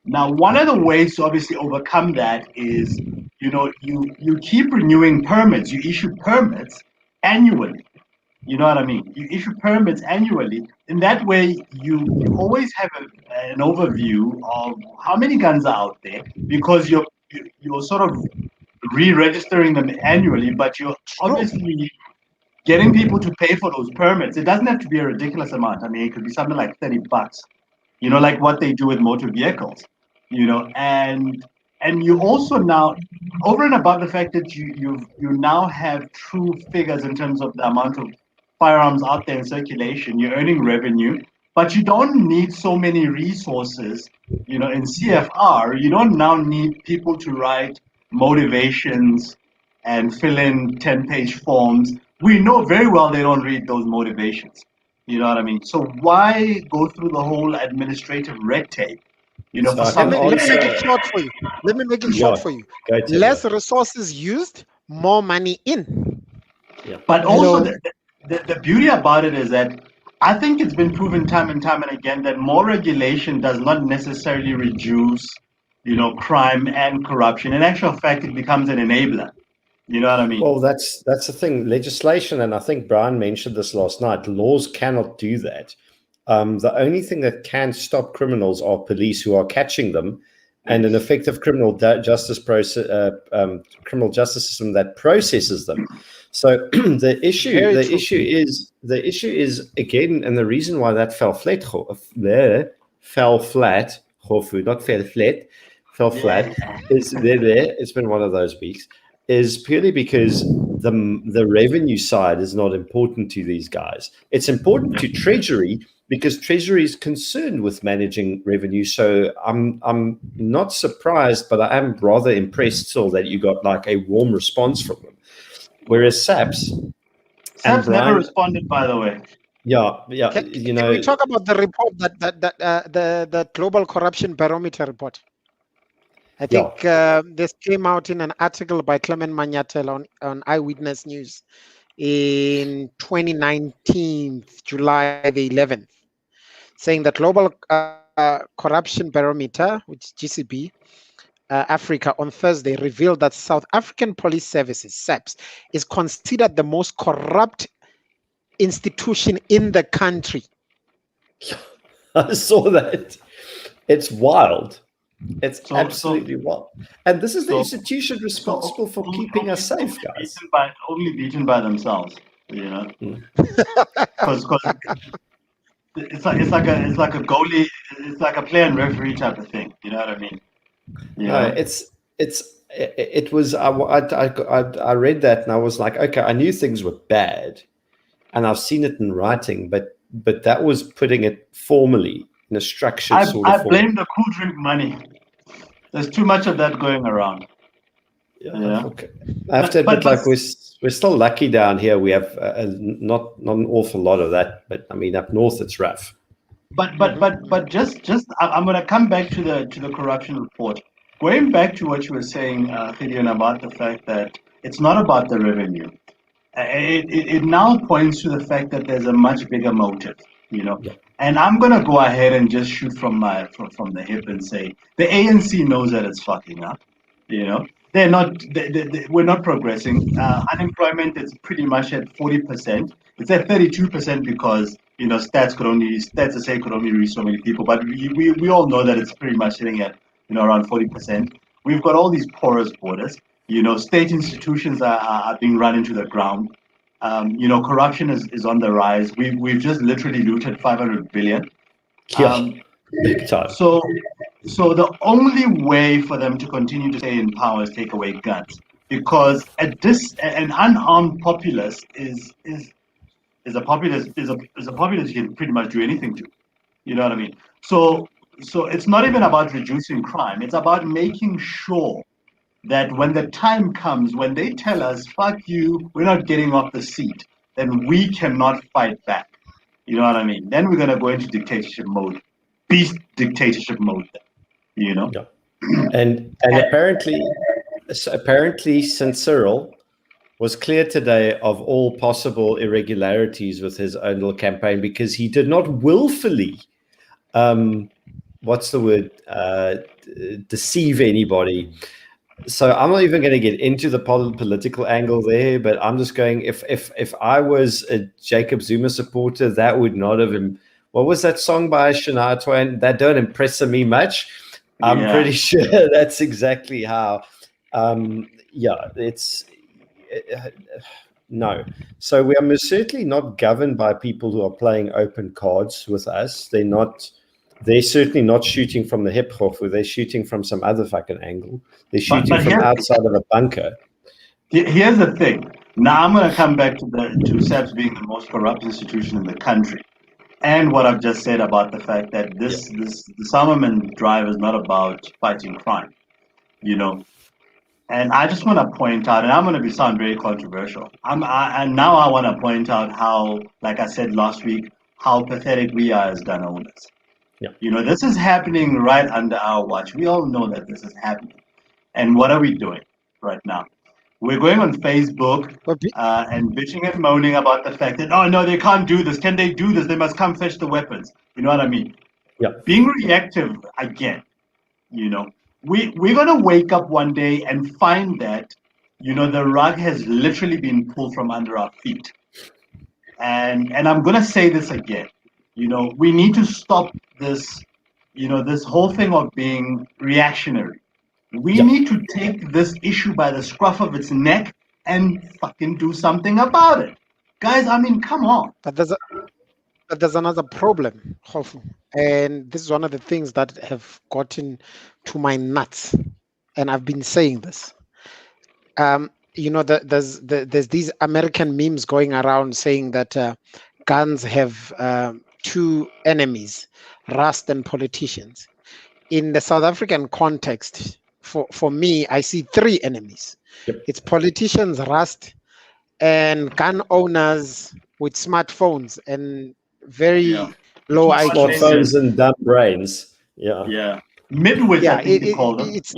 [SPEAKER 2] Now, one of the ways to obviously overcome that is, you keep renewing permits. You issue permits annually. You know what I mean? You issue permits annually. In that way, you always have an overview of how many guns are out there, because you're sort of re-registering them annually, but you're obviously getting people to pay for those permits. It doesn't have to be a ridiculous amount. I mean, it could be something like $30, like what they do with motor vehicles, and you also now, over and above the fact that you now have true figures in terms of the amount of firearms out there in circulation, you're earning revenue, but you don't need so many resources, in CFR. You don't now need people to write motivations and fill in 10-page forms. We know very well they don't read those motivations. You know what I mean? So why go through the whole administrative red tape?
[SPEAKER 1] So
[SPEAKER 2] For
[SPEAKER 1] I
[SPEAKER 3] Let
[SPEAKER 1] can
[SPEAKER 3] me,
[SPEAKER 2] something.
[SPEAKER 3] let me make
[SPEAKER 1] answer.
[SPEAKER 3] it short for you. Let me make it
[SPEAKER 1] Yeah,
[SPEAKER 3] short for you.
[SPEAKER 1] go to
[SPEAKER 3] Less
[SPEAKER 1] it.
[SPEAKER 3] resources used, more money in.
[SPEAKER 1] Yeah.
[SPEAKER 2] But also,
[SPEAKER 3] Hello.
[SPEAKER 2] the beauty about it is that I think it's been proven time and time and again that more regulation does not necessarily reduce, crime and corruption. In actual fact, it becomes an enabler. You know what I mean?
[SPEAKER 1] Well, that's the thing. Legislation, and I think Brian mentioned this last night, laws cannot do that. The only thing that can stop criminals are police who are catching them, and an effective criminal justice system that processes them. So the issue is again, and the reason why that fell flat, Kgofu, not fell flat, fell flat, is there. It's been one of those weeks. Is purely because the revenue side is not important to these guys. It's important to Treasury because Treasury is concerned with managing revenue. So I'm not surprised, but I am rather impressed still that you got like a warm response from them. Whereas SAPS
[SPEAKER 2] SAPS never responded, by the way.
[SPEAKER 1] Yeah,
[SPEAKER 3] Can we talk about the report the Global Corruption Barometer report? I think this came out in an article by Clement Manyatel on Eyewitness News in 2019, July the 11th, saying that Global Corruption Barometer, which is GCB, Africa on Thursday revealed that South African Police Services, SAPS, is considered the most corrupt institution in the country.
[SPEAKER 1] I saw that. It's wild. It's absolutely wild. And this is the institution responsible for keeping us safe, guys.
[SPEAKER 2] Only beaten by themselves, Because it's like a goalie, it's like a player and referee type of thing. You know what I mean?
[SPEAKER 1] No, it was. I read that and I was like, okay, I knew things were bad, and I've seen it in writing, but that was putting it formally in a structured sort of
[SPEAKER 2] form. I blame the cool drink money. There's too much of that going around.
[SPEAKER 1] Yeah. Okay. I have to admit, like we're still lucky down here. We have not an awful lot of that, but I mean up north it's rough.
[SPEAKER 2] But just I'm going to come back to the corruption report. Going back to what you were saying, Gideon, about the fact that it's not about the revenue. It now points to the fact that there's a much bigger motive, Yeah. And I'm going to go ahead and just shoot from the hip and say the ANC knows that it's fucking up, They're not. We're not progressing. Unemployment is pretty much at 40%. It's at 32% because stats could only reach so many people. But we all know that it's pretty much sitting at around 40%. We've got all these porous borders. State institutions are being run into the ground. Corruption is on the rise. We've just literally looted 500 billion.
[SPEAKER 1] Big time.
[SPEAKER 2] So the only way for them to continue to stay in power is take away guns, because an unarmed populace is a populace you can pretty much do anything to. You know what I mean? So it's not even about reducing crime. It's about making sure that when the time comes, when they tell us, fuck you, we're not getting off the seat, then we cannot fight back. You know what I mean? Then we're going to go into dictatorship mode, beast dictatorship mode,
[SPEAKER 1] Yeah. And apparently since Cyril was clear today of all possible irregularities with his own little campaign, because he did not willfully, deceive anybody. So I'm not even going to get into the political angle there, but I'm just going, if I was a Jacob Zuma supporter, that would not have what was that song by Shania Twain? That don't impress me much. I'm
[SPEAKER 2] Yeah.
[SPEAKER 1] pretty sure that's exactly how. It's no. So we are most certainly not governed by people who are playing open cards with us. They're certainly not shooting from the hip, Kgofu. They're shooting from some other fucking angle. They're shooting from outside of a bunker.
[SPEAKER 2] Here's the thing. Now I'm going to come back to SAPS being the most corrupt institution in the country, and what I've just said about the fact that the disarmament drive is not about fighting crime, And I just want to point out, and I'm going to sound very controversial. And now I want to point out how, like I said last week, how pathetic we are as gun owners.
[SPEAKER 1] Yeah.
[SPEAKER 2] This is happening right under our watch. We all know that this is happening. And what are we doing right now? We're going on Facebook and bitching and moaning about the fact that, oh, no, they can't do this. Can they do this? They must come fetch the weapons. You know what I mean?
[SPEAKER 1] Yeah.
[SPEAKER 2] Being reactive again, We're going to wake up one day and find that, the rug has literally been pulled from under our feet. And I'm going to say this again. We need to stop this, this whole thing of being reactionary. We need to take this issue by the scruff of its neck and fucking do something about it. Guys, I mean, come on.
[SPEAKER 3] But there's another problem, Kgofu. And this is one of the things that have gotten to my nuts. And I've been saying this. There's these American memes going around saying that guns have two enemies, rust and politicians. In the South African context, for me, I see three enemies.
[SPEAKER 1] Yep.
[SPEAKER 3] It's politicians, rust, and gun owners with smartphones and very low IQ.
[SPEAKER 1] Smartphones and dumb brains. Yeah.
[SPEAKER 2] Yeah. Midwits, I think you call them.
[SPEAKER 3] It's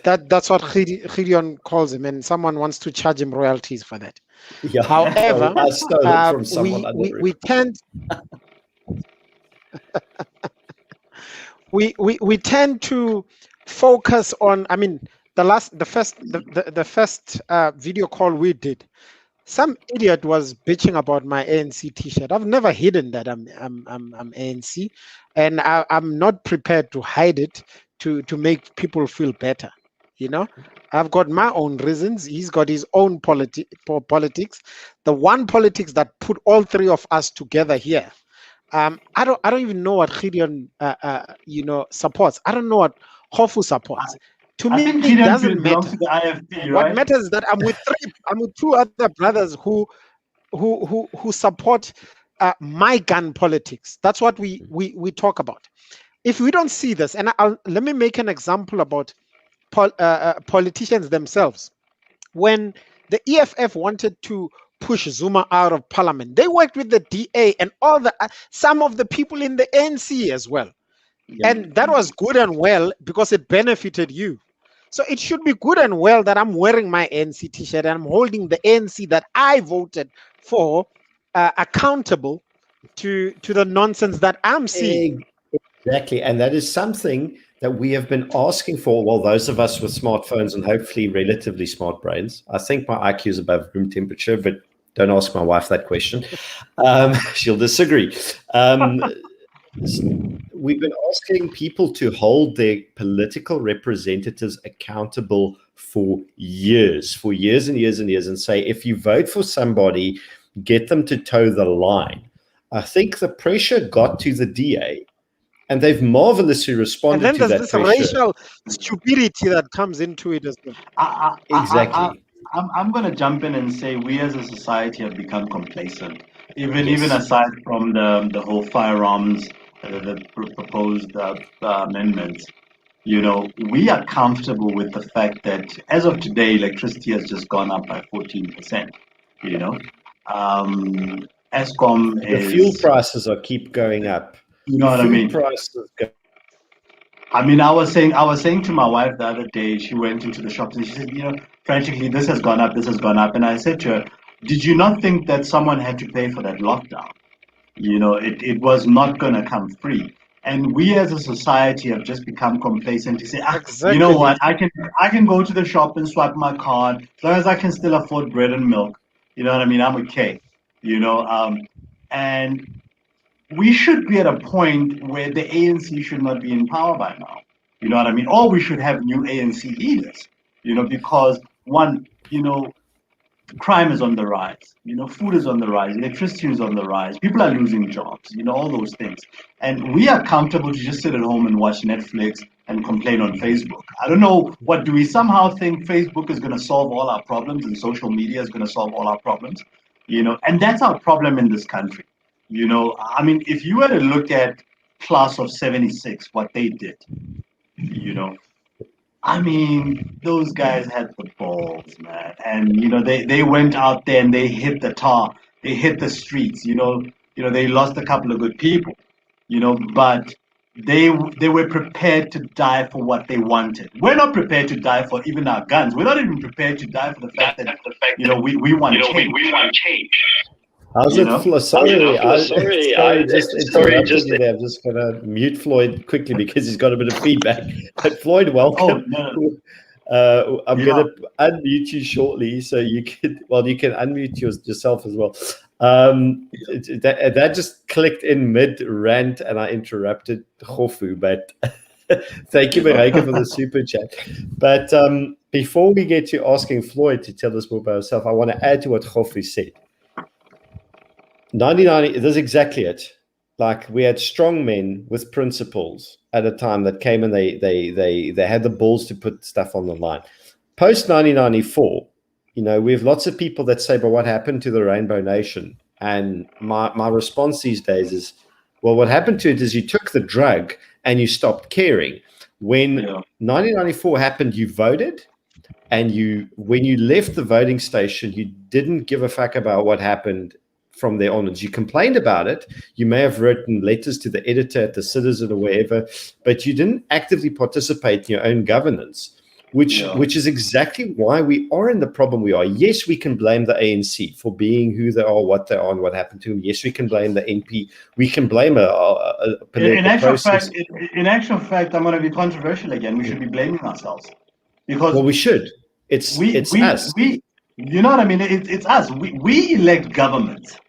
[SPEAKER 3] that's what Gideon calls him, and someone wants to charge him royalties for that.
[SPEAKER 1] Yeah.
[SPEAKER 3] However,
[SPEAKER 1] I stole it from someone
[SPEAKER 3] we tend we tend to focus on. I mean, the first video call we did, some idiot was bitching about my ANC T-shirt. I've never hidden that I'm ANC, and I'm not prepared to hide it to make people feel better. I've got my own reasons. He's got his own politics. The one politics that put all three of us together here. I don't even know what Gideon supports. I don't know what Kgofu supports. To me, it doesn't matter.
[SPEAKER 2] To the IFP, right?
[SPEAKER 3] What matters is that I'm with two other brothers who support my gun politics. That's what we talk about. If we don't see this, and let me make an example about politicians themselves. When the EFF wanted to push Zuma out of parliament, they worked with the DA and all some of the people in the ANC as well. Yeah. And that was good and well because it benefited you. So it should be good and well that I'm wearing my ANC T-shirt and I'm holding the ANC that I voted for accountable to the nonsense that I'm seeing.
[SPEAKER 1] Exactly. And that is something that we have been asking for. Well, those of us with smartphones and hopefully relatively smart brains. I think my IQ is above room temperature, but don't ask my wife that question. She'll disagree. We've been asking people to hold their political representatives accountable for years and years and years, and say, if you vote for somebody, get them to toe the line. I think the pressure got to the DA, and they've marvelously responded to that pressure. And then
[SPEAKER 3] there's this racial stupidity that comes into it as well.
[SPEAKER 1] Exactly.
[SPEAKER 2] I'm going to jump in and say we as a society have become complacent. Even aside from the whole firearms, the proposed amendments, we are comfortable with the fact that as of today, electricity has just gone up by 14%. ESCOM
[SPEAKER 1] the fuel prices keep going up.
[SPEAKER 2] You know what I mean?
[SPEAKER 1] Prices go.
[SPEAKER 2] I mean, I was saying to my wife the other day, she went into the shops and she said, frantically, this has gone up. And I said to her, did you not think that someone had to pay for that lockdown? It was not going to come free. And we as a society have just become complacent to say, exactly. You know what, I can go to the shop and swipe my card. As long as I can still afford bread and milk, you know what I mean? I'm okay. And we should be at a point where the ANC should not be in power by now. You know what I mean? Or we should have new ANC leaders, because one, crime is on the rise, food is on the rise, electricity is on the rise, people are losing jobs, all those things. And we are comfortable to just sit at home and watch Netflix and complain on Facebook. I don't know, what do we somehow think Facebook is going to solve all our problems and social media is going to solve all our problems? And that's our problem in this country. I mean, if you were to look at class of 76, what they did, I mean, those guys had the balls, man. And they went out there and they hit the tar, they hit the streets. They lost a couple of good people. But they were prepared to die for what they wanted. We're not prepared to die for even our guns. We're not even prepared to die for the fact that we want change.
[SPEAKER 4] We want change.
[SPEAKER 1] How's it, Flo? Sorry,
[SPEAKER 4] Sorry,
[SPEAKER 1] just interrupted you there. I'm just going to mute Floyd quickly because he's got a bit of feedback. But Floyd, welcome. I'm going to unmute you shortly, so you can unmute yourself as well. That just clicked in mid-rant, and I interrupted Kgofu, but thank you, Marika, for the super chat. But before we get to asking Floyd to tell us more about himself, I want to add to what Kgofu said. 1990, that's exactly it. Like, we had strong men with principles at a time that came and they had the balls to put stuff on the line. Post 1994, we have lots of people that say, but what happened to the Rainbow Nation? And my response these days is, well, what happened to it is you took the drug and you stopped caring. When 1994 happened, you voted, and when you left the voting station, you didn't give a fuck about what happened from there onwards. You complained about it. You may have written letters to the editor at the Citizen or wherever, but you didn't actively participate in your own governance, which is exactly why we are in the problem we are. Yes, we can blame the ANC for being who they are, what they are, and what happened to them. Yes, we can blame the NP. We can blame a political process.
[SPEAKER 2] In actual fact, I'm going to be controversial again. We should be blaming ourselves. Because
[SPEAKER 1] we should. It's us.
[SPEAKER 2] You know what I mean? It's us. We elect government.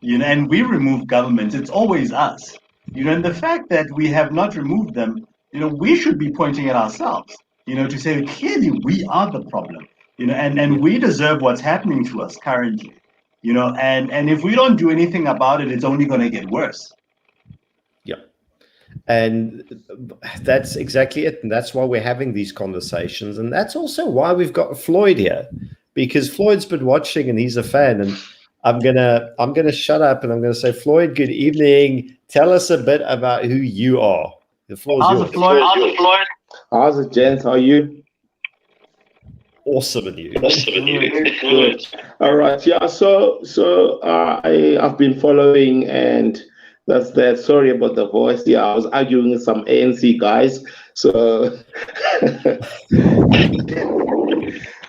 [SPEAKER 2] And we remove government. It's always us. And the fact that we have not removed them, we should be pointing at ourselves, to say clearly we are the problem, and we deserve what's happening to us currently, and if we don't do anything about it, it's only going to get worse.
[SPEAKER 1] Yeah. And that's exactly it. And that's why we're having these conversations. And that's also why we've got Floyd here, because Floyd's been watching and he's a fan. And I'm gonna shut up and I'm gonna say, Floyd, good evening. Tell us a bit about who you are. The floor is yours.
[SPEAKER 4] Floyd?
[SPEAKER 5] How's it, gents? How are you?
[SPEAKER 1] Awesome, and you.
[SPEAKER 5] Good. All right. Yeah. So I've been following, and that's that. Sorry about the voice. Yeah, I was arguing with some ANC guys. So.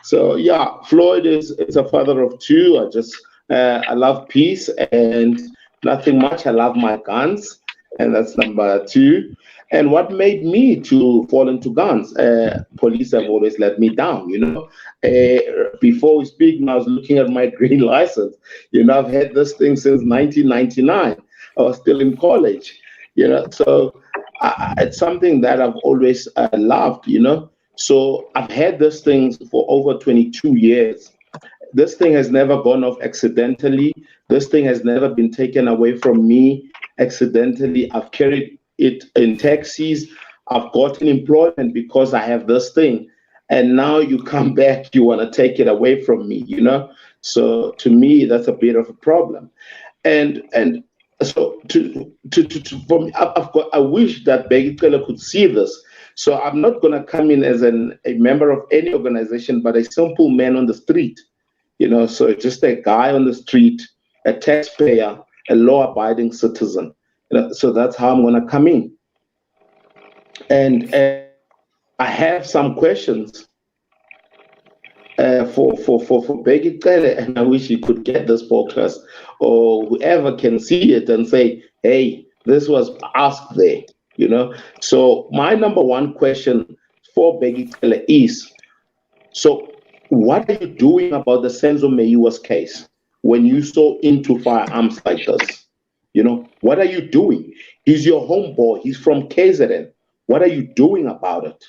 [SPEAKER 5] So yeah, Floyd is a father of two. I love peace and nothing much. I love my guns, and that's number two. And what made me to fall into guns? Police have always let me down, Before we speak, I was looking at my green license. I've had this thing since 1999. I was still in college, So it's something that I've always loved, So I've had this thing for over 22 years. This thing has never gone off accidentally. This thing has never been taken away from me accidentally. I've carried it in taxis. I've gotten employment because I have this thing. And now you come back, you want to take it away from me, So to me, that's a bit of a problem. And so for me, I wish that Begitela could see this. So I'm not going to come in as a member of any organization, but a simple man on the street. So just a guy on the street, a taxpayer, a law-abiding citizen. So that's how I'm going to come in. And I have some questions for Peggy Kele, and I wish you could get this podcast, or whoever can see it and say, hey, this was asked there, So my number one question for Peggy Kele is, so what are you doing about the Senzo Meyiwa's case when you so into firearms like this? What are you doing? He's your homeboy. He's from KZN. What are you doing about it?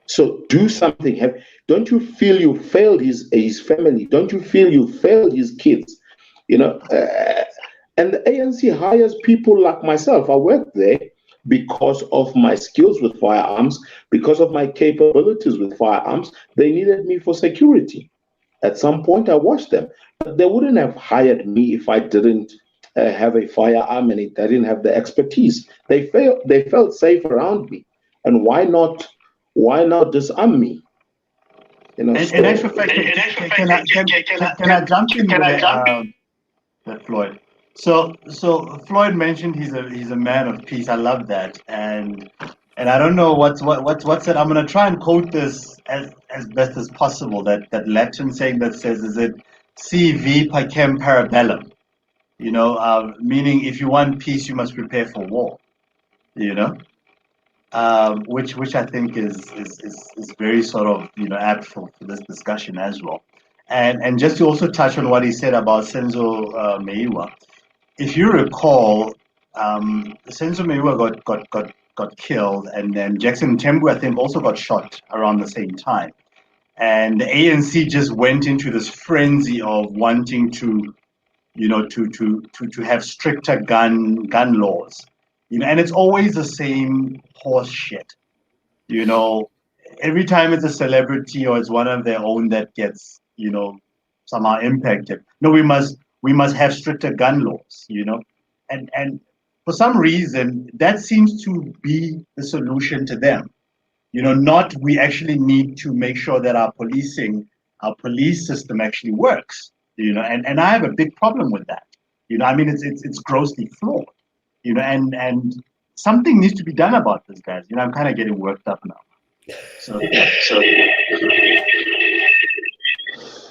[SPEAKER 5] So do something. Don't you feel you failed his family? Don't you feel you failed his kids? And the ANC hires people like myself. I worked there because of my skills with firearms, because of my capabilities with firearms. They needed me for security. At some point, I watched them. But they wouldn't have hired me if I didn't have a firearm and I didn't have the expertise. They felt safe around me. And why not disarm me?
[SPEAKER 2] In actual fact, can I jump in there, Floyd? So Floyd mentioned he's a man of peace. I love that, and I don't know what's it. I'm gonna try and quote this as best as possible. That Latin saying that says, "Is it si vi pacem para bellum?" Meaning if you want peace, you must prepare for war. Which I think is very sort of apt for this discussion as well. And just to also touch on what he said about Senzo Meyiwa. If you recall, Senzo Meyiwa got killed, and then Jackson Mthembu, I think, also got shot around the same time. And the ANC just went into this frenzy of wanting to have stricter gun laws. And it's always the same horse shit. Every time it's a celebrity or it's one of their own that gets, somehow impacted. No, we must have stricter gun laws, and for some reason that seems to be the solution to them. Not we actually need to make sure that our police system actually works. And I have a big problem with that. It's grossly flawed. And something needs to be done about this, guys. I'm kind of getting worked up now. So.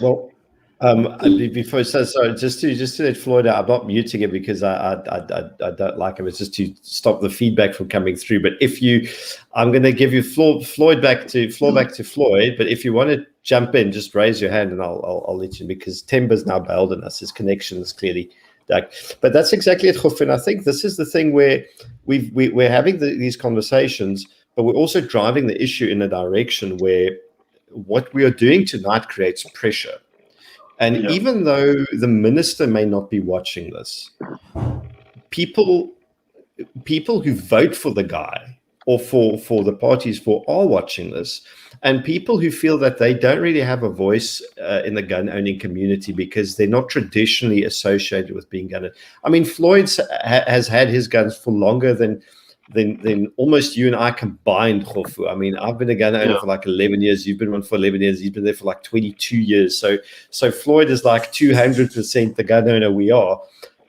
[SPEAKER 1] Well, before sorry, just to let Floyd out, I'm not muting it because I don't like him. It's just to stop the feedback from coming through. But I'm going to give you Floyd back to Floyd. But if you want to jump in, just raise your hand and I'll let you, because Themba's now bailed on us. His connection is clearly dark. But that's exactly it, Kgofu. And I think this is the thing where we're having these conversations, but we're also driving the issue in a direction where what we are doing tonight creates pressure. And even though the minister may not be watching this, people who vote for the guy or for the parties are watching this, and people who feel that they don't really have a voice in the gun-owning community because they're not traditionally associated with being gun. I mean, Floyd has had his guns for longer than almost you and I combined, Kgofu. I mean, I've been a gun owner for like 11 years. You've been one for 11 years. He's been there for like 22 years. So Floyd is like 200% the gun owner we are.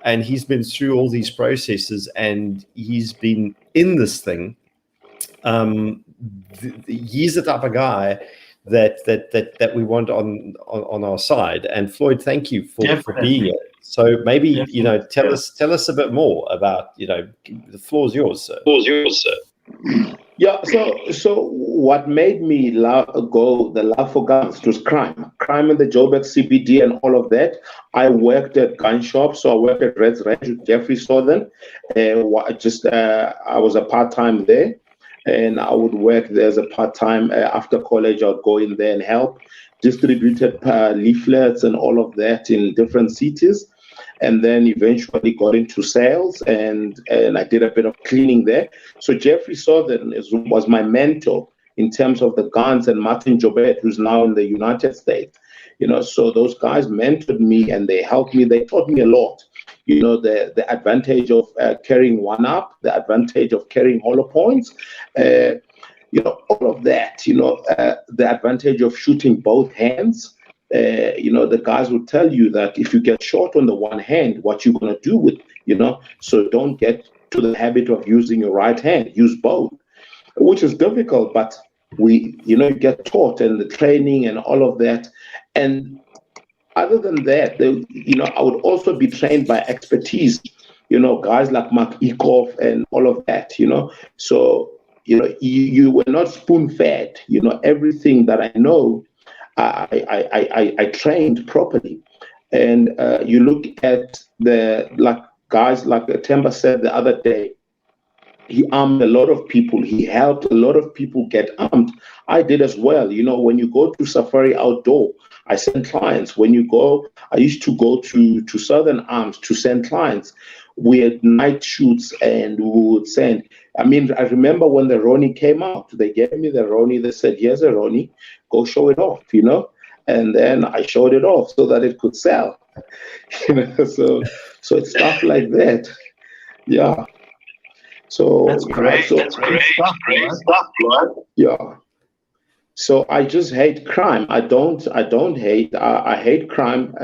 [SPEAKER 1] And he's been through all these processes and he's been in this thing. He's the type of guy that we want on our side. And Floyd, thank you for being here. So maybe tell us a bit more about the floor's yours, sir.
[SPEAKER 5] Yeah. So what made me the love for guns was crime in the Joburg CBD and all of that. I worked at gun shops, so I worked at Red's Ranch with Jeffrey Southern. I was a part-time there, and I would work there as a part-time after college. I would go in there and help, distributed leaflets and all of that in different cities. And then eventually got into sales, and I did a bit of cleaning there. So Jeffrey Southern was my mentor in terms of the guns, and Martin Jobert, who's now in the United States. So those guys mentored me and they helped me. They taught me a lot. The advantage of carrying one up, the advantage of carrying hollow points, all of that. The advantage of shooting both hands. The guys will tell you that if you get shot on the one hand, what you're going to do with, so don't get to the habit of using your right hand, use both, which is difficult, but you get taught and the training and all of that. And other than that, I would also be trained by expertise, guys like Mark Eekhoff and all of that, so, you were not spoon-fed, everything that I know, I trained properly. And you look at guys, like Themba said the other day, he armed a lot of people. He helped a lot of people get armed. I did as well. You know, when you go to Safari Outdoor, I send clients. When you go, I used to go to Southern Arms to send clients. We had night shoots and we would send. I mean, I remember when the Ronnie came out, they gave me the Ronnie. They said, here's a Ronnie, go show it off, you know? And then I showed it off so that it could sell. You know, so it's stuff like that. Yeah. So
[SPEAKER 2] That's great. That's great stuff, Lloyd.
[SPEAKER 5] Yeah. So I just hate crime. I don't hate. I hate crime.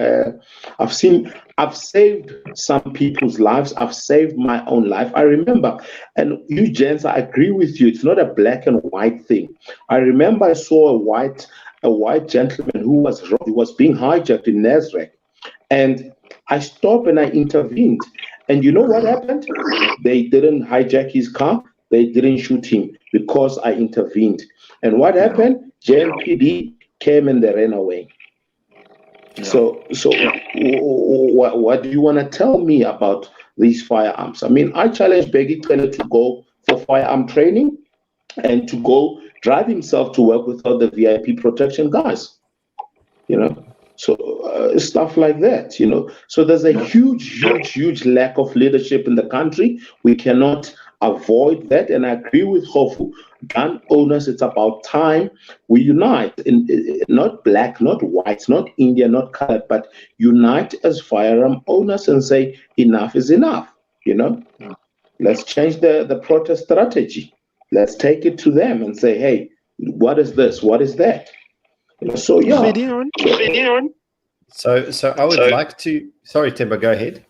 [SPEAKER 5] I've saved some people's lives. I've saved my own life. I remember, and you gents, I agree with you. It's not a black and white thing. I remember I saw a white gentleman who was being hijacked in Nasrec, and I stopped and I intervened. And you know what happened? They didn't hijack his car. They didn't shoot him because I intervened. And what happened? JMPD came and they ran away. Yeah. So what do you want to tell me about these firearms? I mean, I challenge Beggy Taylor to go for firearm training and to go drive himself to work with all the VIP protection guys. You know? So stuff like that, you know. So there's a huge lack of leadership in the country. We cannot avoid that. And I agree with Kgofu. Gun owners, it's about time we unite. Not black, not white, not Indian, not colored, but unite as firearm owners and say enough is enough, you know. Let's change the protest strategy. Let's take it to them and say, hey, what is this? What is that? So yeah.
[SPEAKER 1] So I would like to. Sorry, Themba, go ahead.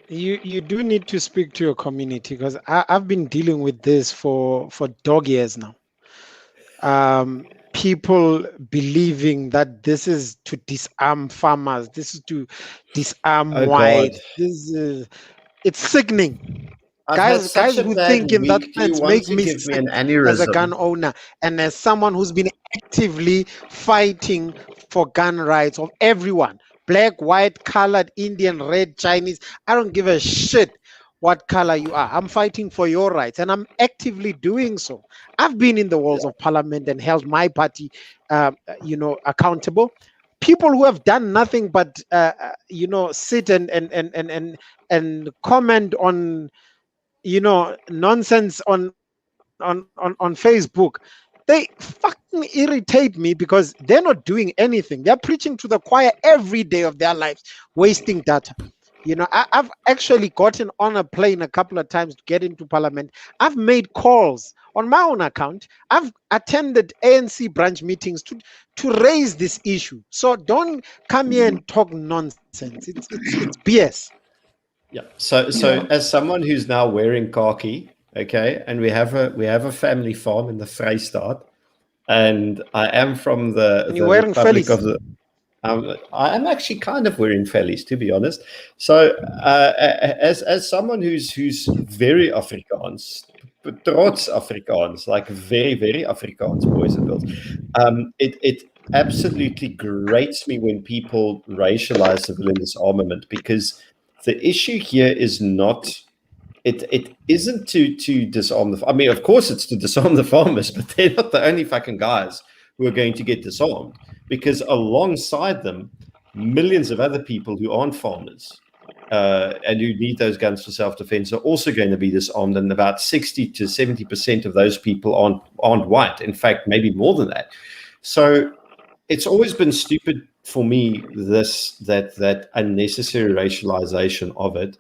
[SPEAKER 3] You do need to speak to your community, because I've been dealing with this for dog years now. People believing that this is to disarm farmers, this is to disarm white.
[SPEAKER 1] God.
[SPEAKER 3] It's sickening.
[SPEAKER 1] Guys
[SPEAKER 3] who think in that sense make me
[SPEAKER 1] give me an
[SPEAKER 3] sick
[SPEAKER 1] aneurysm
[SPEAKER 3] as a gun owner and as someone who's been actively fighting for gun rights of everyone, black, white, colored, Indian, red, Chinese. I don't give a shit what color you are. I'm fighting for your rights, and I'm actively doing so. I've been in the walls of parliament and held my party accountable. People who have done nothing but sit and comment on nonsense on Facebook. They fucking irritate me because they're not doing anything. They're preaching to the choir every day of their lives, wasting data. I've actually gotten on a plane a couple of times to get into parliament. I've made calls on my own account. I've attended ANC branch meetings to raise this issue. So don't come here and talk nonsense. It's BS.
[SPEAKER 1] Yeah. So as someone who's now wearing khaki, okay, and we have a family farm in the Vrystaat, and I am from the Republic of the. I am actually kind of wearing fellies, to be honest. So as someone who's very Afrikaans, trots Afrikaans, like very, very Afrikaans boys and girls, it absolutely grates me when people racialize civilian disarmament, because the issue here is not. It isn't to disarm the. I mean, of course, it's to disarm the farmers, but they're not the only fucking guys who are going to get disarmed, because alongside them, millions of other people who aren't farmers and who need those guns for self-defense are also going to be disarmed, and about 60 to 70% of those people aren't white. In fact, maybe more than that. So it's always been stupid for me, that unnecessary racialization of it.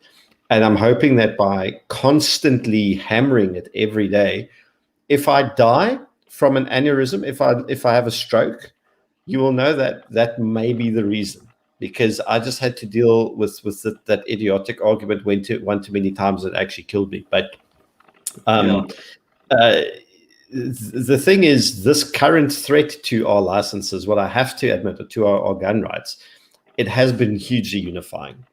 [SPEAKER 1] And I'm hoping that by constantly hammering it every day, if I die from an aneurysm, if I have a stroke, you will know that may be the reason, because I just had to deal with that idiotic argument one too many times that actually killed me. But the thing is, this current threat to our licenses, what I have to admit, to our gun rights, it has been hugely unifying.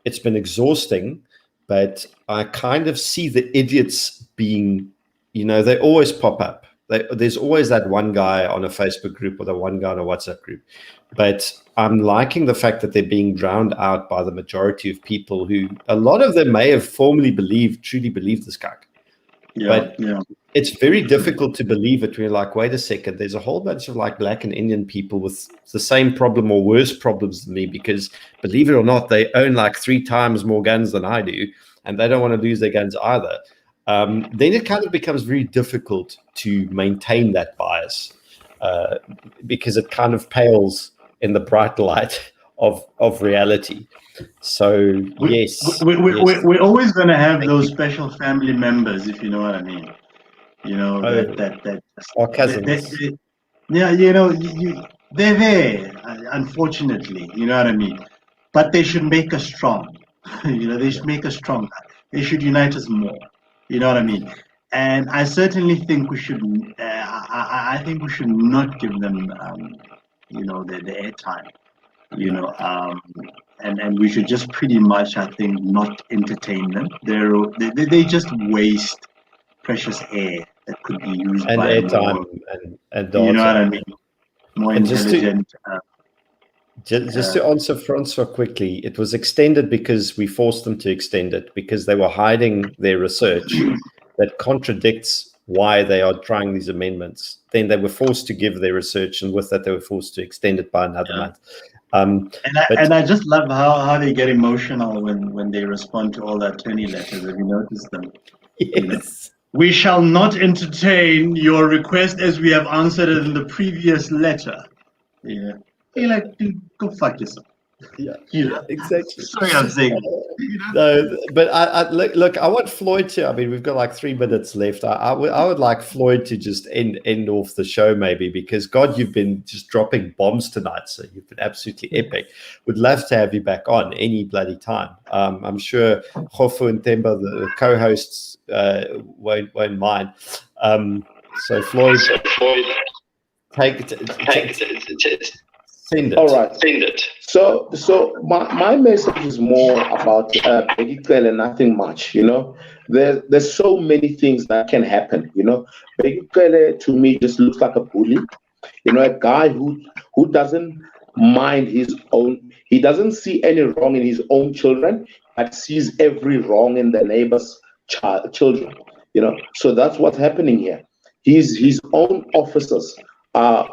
[SPEAKER 1] It's been exhausting, but I kind of see the idiots being, they always pop up. there's always that one guy on a Facebook group or the one guy on a WhatsApp group. But I'm liking the fact that they're being drowned out by the majority of people who, a lot of them may have truly believed this guy. But it's very difficult to believe it when you're like, wait a second, there's a whole bunch of like Black and Indian people with the same problem or worse problems than me, because believe it or not, they own like 3 times more guns than I do, and they don't want to lose their guns either. Then it kind of becomes very difficult to maintain that bias because it kind of pales in the bright light of reality. So yes,
[SPEAKER 2] we're always going to have those special family members, if you know what I mean. You know, that
[SPEAKER 1] our cousins.
[SPEAKER 2] Yeah, you know, they're there, unfortunately, you know what I mean. But they should make us strong. You know, they should make us stronger. They should unite us more. You know what I mean? And I certainly think we should. I think we should not give them, you know, the airtime. You know, and we should just pretty much, I think, not entertain them. They just waste precious air that could be used
[SPEAKER 1] and
[SPEAKER 2] by
[SPEAKER 1] airtime
[SPEAKER 2] more,
[SPEAKER 1] and data.
[SPEAKER 2] you know what I mean? More
[SPEAKER 1] And
[SPEAKER 2] intelligent.
[SPEAKER 1] Just to answer Francois quickly, it was extended because we forced them to extend it because they were hiding their research that contradicts why they are trying these amendments. Then they were forced to give their research, and with that, they were forced to extend it by another month.
[SPEAKER 2] And I just love how they get emotional when they respond to all the attorney letters. Have you noticed them?
[SPEAKER 1] Yes.
[SPEAKER 2] You know? We shall not entertain your request as we have answered it in the previous letter. Yeah. You're like, dude, go fuck yourself.
[SPEAKER 1] Yeah,
[SPEAKER 2] You know?
[SPEAKER 1] exactly.
[SPEAKER 2] Sorry, I'm saying.
[SPEAKER 1] No, but I look. I want Floyd to. I mean, we've got like 3 minutes left. I would like Floyd to just end off the show maybe, because God, you've been just dropping bombs tonight. So you've been absolutely epic. Would love to have you back on any bloody time. I'm sure Kgofu and Themba, the co-hosts, won't mind. So Floyd, take it. Send it.
[SPEAKER 5] All right. Send it. So my message is more about Bheki Cele, nothing much. You know, there's so many things that can happen. You know, Bheki Cele to me just looks like a bully. You know, a guy who doesn't mind his own. He doesn't see any wrong in his own children, but sees every wrong in the neighbor's children. You know, so that's what's happening here. His own officers.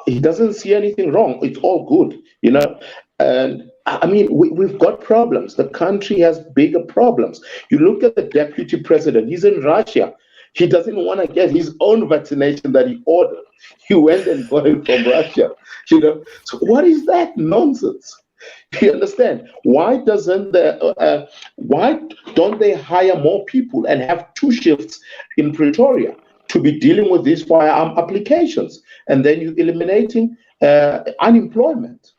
[SPEAKER 5] He doesn't see anything wrong. It's all good, you know. And I mean, we've got problems. The country has bigger problems. You look at the deputy president. He's in Russia. He doesn't want to get his own vaccination that he ordered. He went and got it from Russia, you know. So what is that nonsense? You understand? Why don't they hire more people and have 2 shifts in Pretoria to be dealing with these firearm applications, and then you're eliminating unemployment?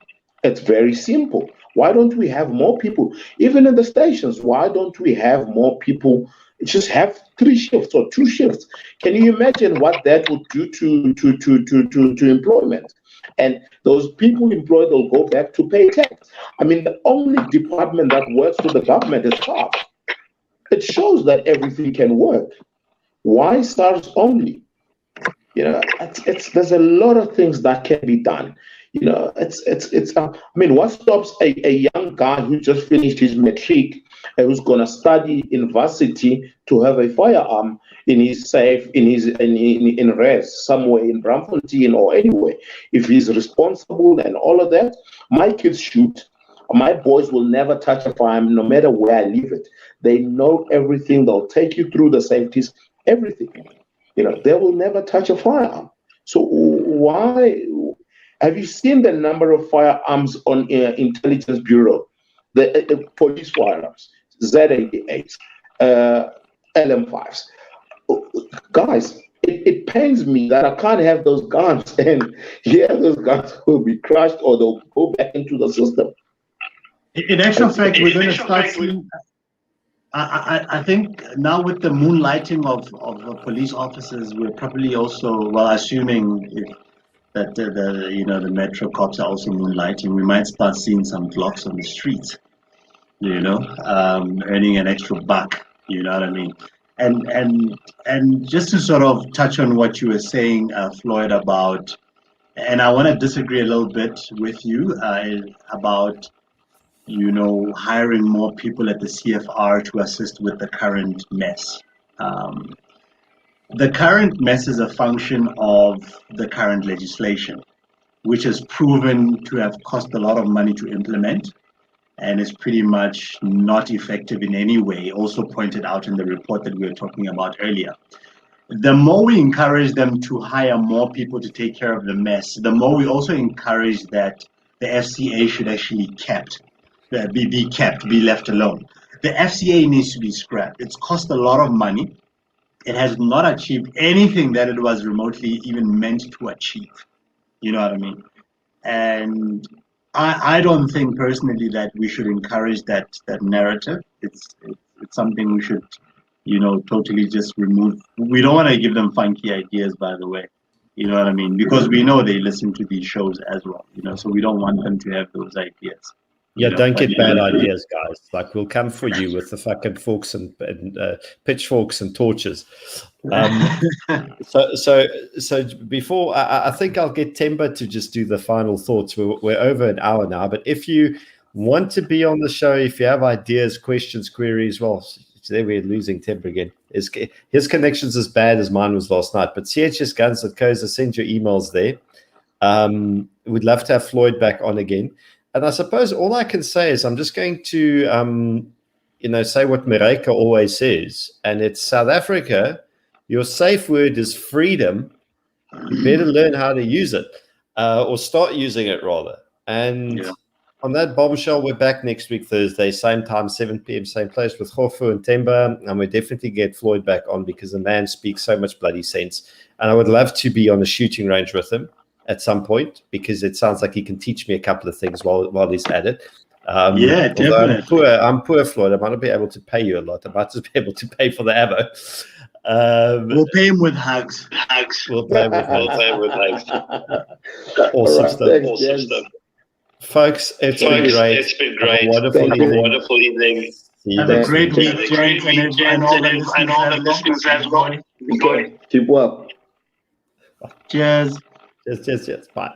[SPEAKER 5] It's very simple. Why don't we have more people, even in the stations? Why don't we have more people? Just have 3 shifts or 2 shifts. Can you imagine what that would do to employment? And those people employed will go back to pay tax. I mean, the only department that works for the government is SARS. It shows that everything can work. Why SARS only? You know, there's a lot of things that can be done. You know, I mean, what stops a young guy who just finished his matric and who's going to study in varsity to have a firearm in his safe, in res somewhere in Braamfontein or anywhere? If he's responsible and all of that, my kids shoot. My boys will never touch a firearm, no matter where I leave it. They know everything. They'll take you through the safeties, everything. You know, they will never touch a firearm. So why? Have you seen the number of firearms on Intelligence Bureau? The police firearms, Z88s, LM5s. Guys, it pains me that I can't have those guns, and those guns will be crushed or they'll go back into the system.
[SPEAKER 2] In actual fact, we're going to start seeing. I think now with the moonlighting of police officers, we're probably also, well, assuming that the metro cops are also moonlighting, we might start seeing some Glocks on the streets, you know, earning an extra buck, you know what I mean? And just to sort of touch on what you were saying, Floyd, about, and I want to disagree a little bit with you about, hiring more people at the CFR to assist with the current mess. The current mess is a function of the current legislation, which has proven to have cost a lot of money to implement and is pretty much not effective in any way, also pointed out in the report that we were talking about earlier. The more we encourage them to hire more people to take care of the mess, the more we also encourage that the FCA should actually be left alone. The FCA needs to be scrapped. It's cost a lot of money. It has not achieved anything that it was remotely even meant to achieve. You know what I mean? And I don't think personally that we should encourage that narrative. It's something we should, totally just remove. We don't want to give them funky ideas, by the way. You know what I mean? Because we know they listen to these shows as well. So we don't want them to have those ideas.
[SPEAKER 1] Yeah, don't get bad ideas, guys. Like, we'll come for you with the fucking forks and pitchforks and torches. So before, I think I'll get Themba to just do the final thoughts. We're over an hour now, but if you want to be on the show, if you have ideas, questions, queries, well, there we're losing Themba again. His connection's as bad as mine was last night, but chsguns.co.za, send your emails there. We'd love to have Floyd back on again. And I suppose all I can say is I'm just going to, say what Mareka always says, and it's South Africa, your safe word is freedom. You better learn how to use it, or start using it rather. And on that bombshell, we're back next week, Thursday, same time, 7 p.m., same place with Kgofu and Themba. And we definitely get Floyd back on because the man speaks so much bloody sense. And I would love to be on the shooting range with him at some point, because it sounds like he can teach me a couple of things while he's at it.
[SPEAKER 2] Yeah, definitely.
[SPEAKER 1] I'm poor, Floyd. I might not be able to pay you a lot. I might just be able to pay for the ammo.
[SPEAKER 2] We'll pay him with hugs.
[SPEAKER 1] We'll pay him with hugs.
[SPEAKER 5] Awesome
[SPEAKER 1] stuff. Folks, it's been great.
[SPEAKER 4] It's been great.
[SPEAKER 1] Have a wonderful evening.
[SPEAKER 2] Have a great week, and all the listeners as well.
[SPEAKER 5] Keep well.
[SPEAKER 2] Cheers.
[SPEAKER 1] Cheers. Bye.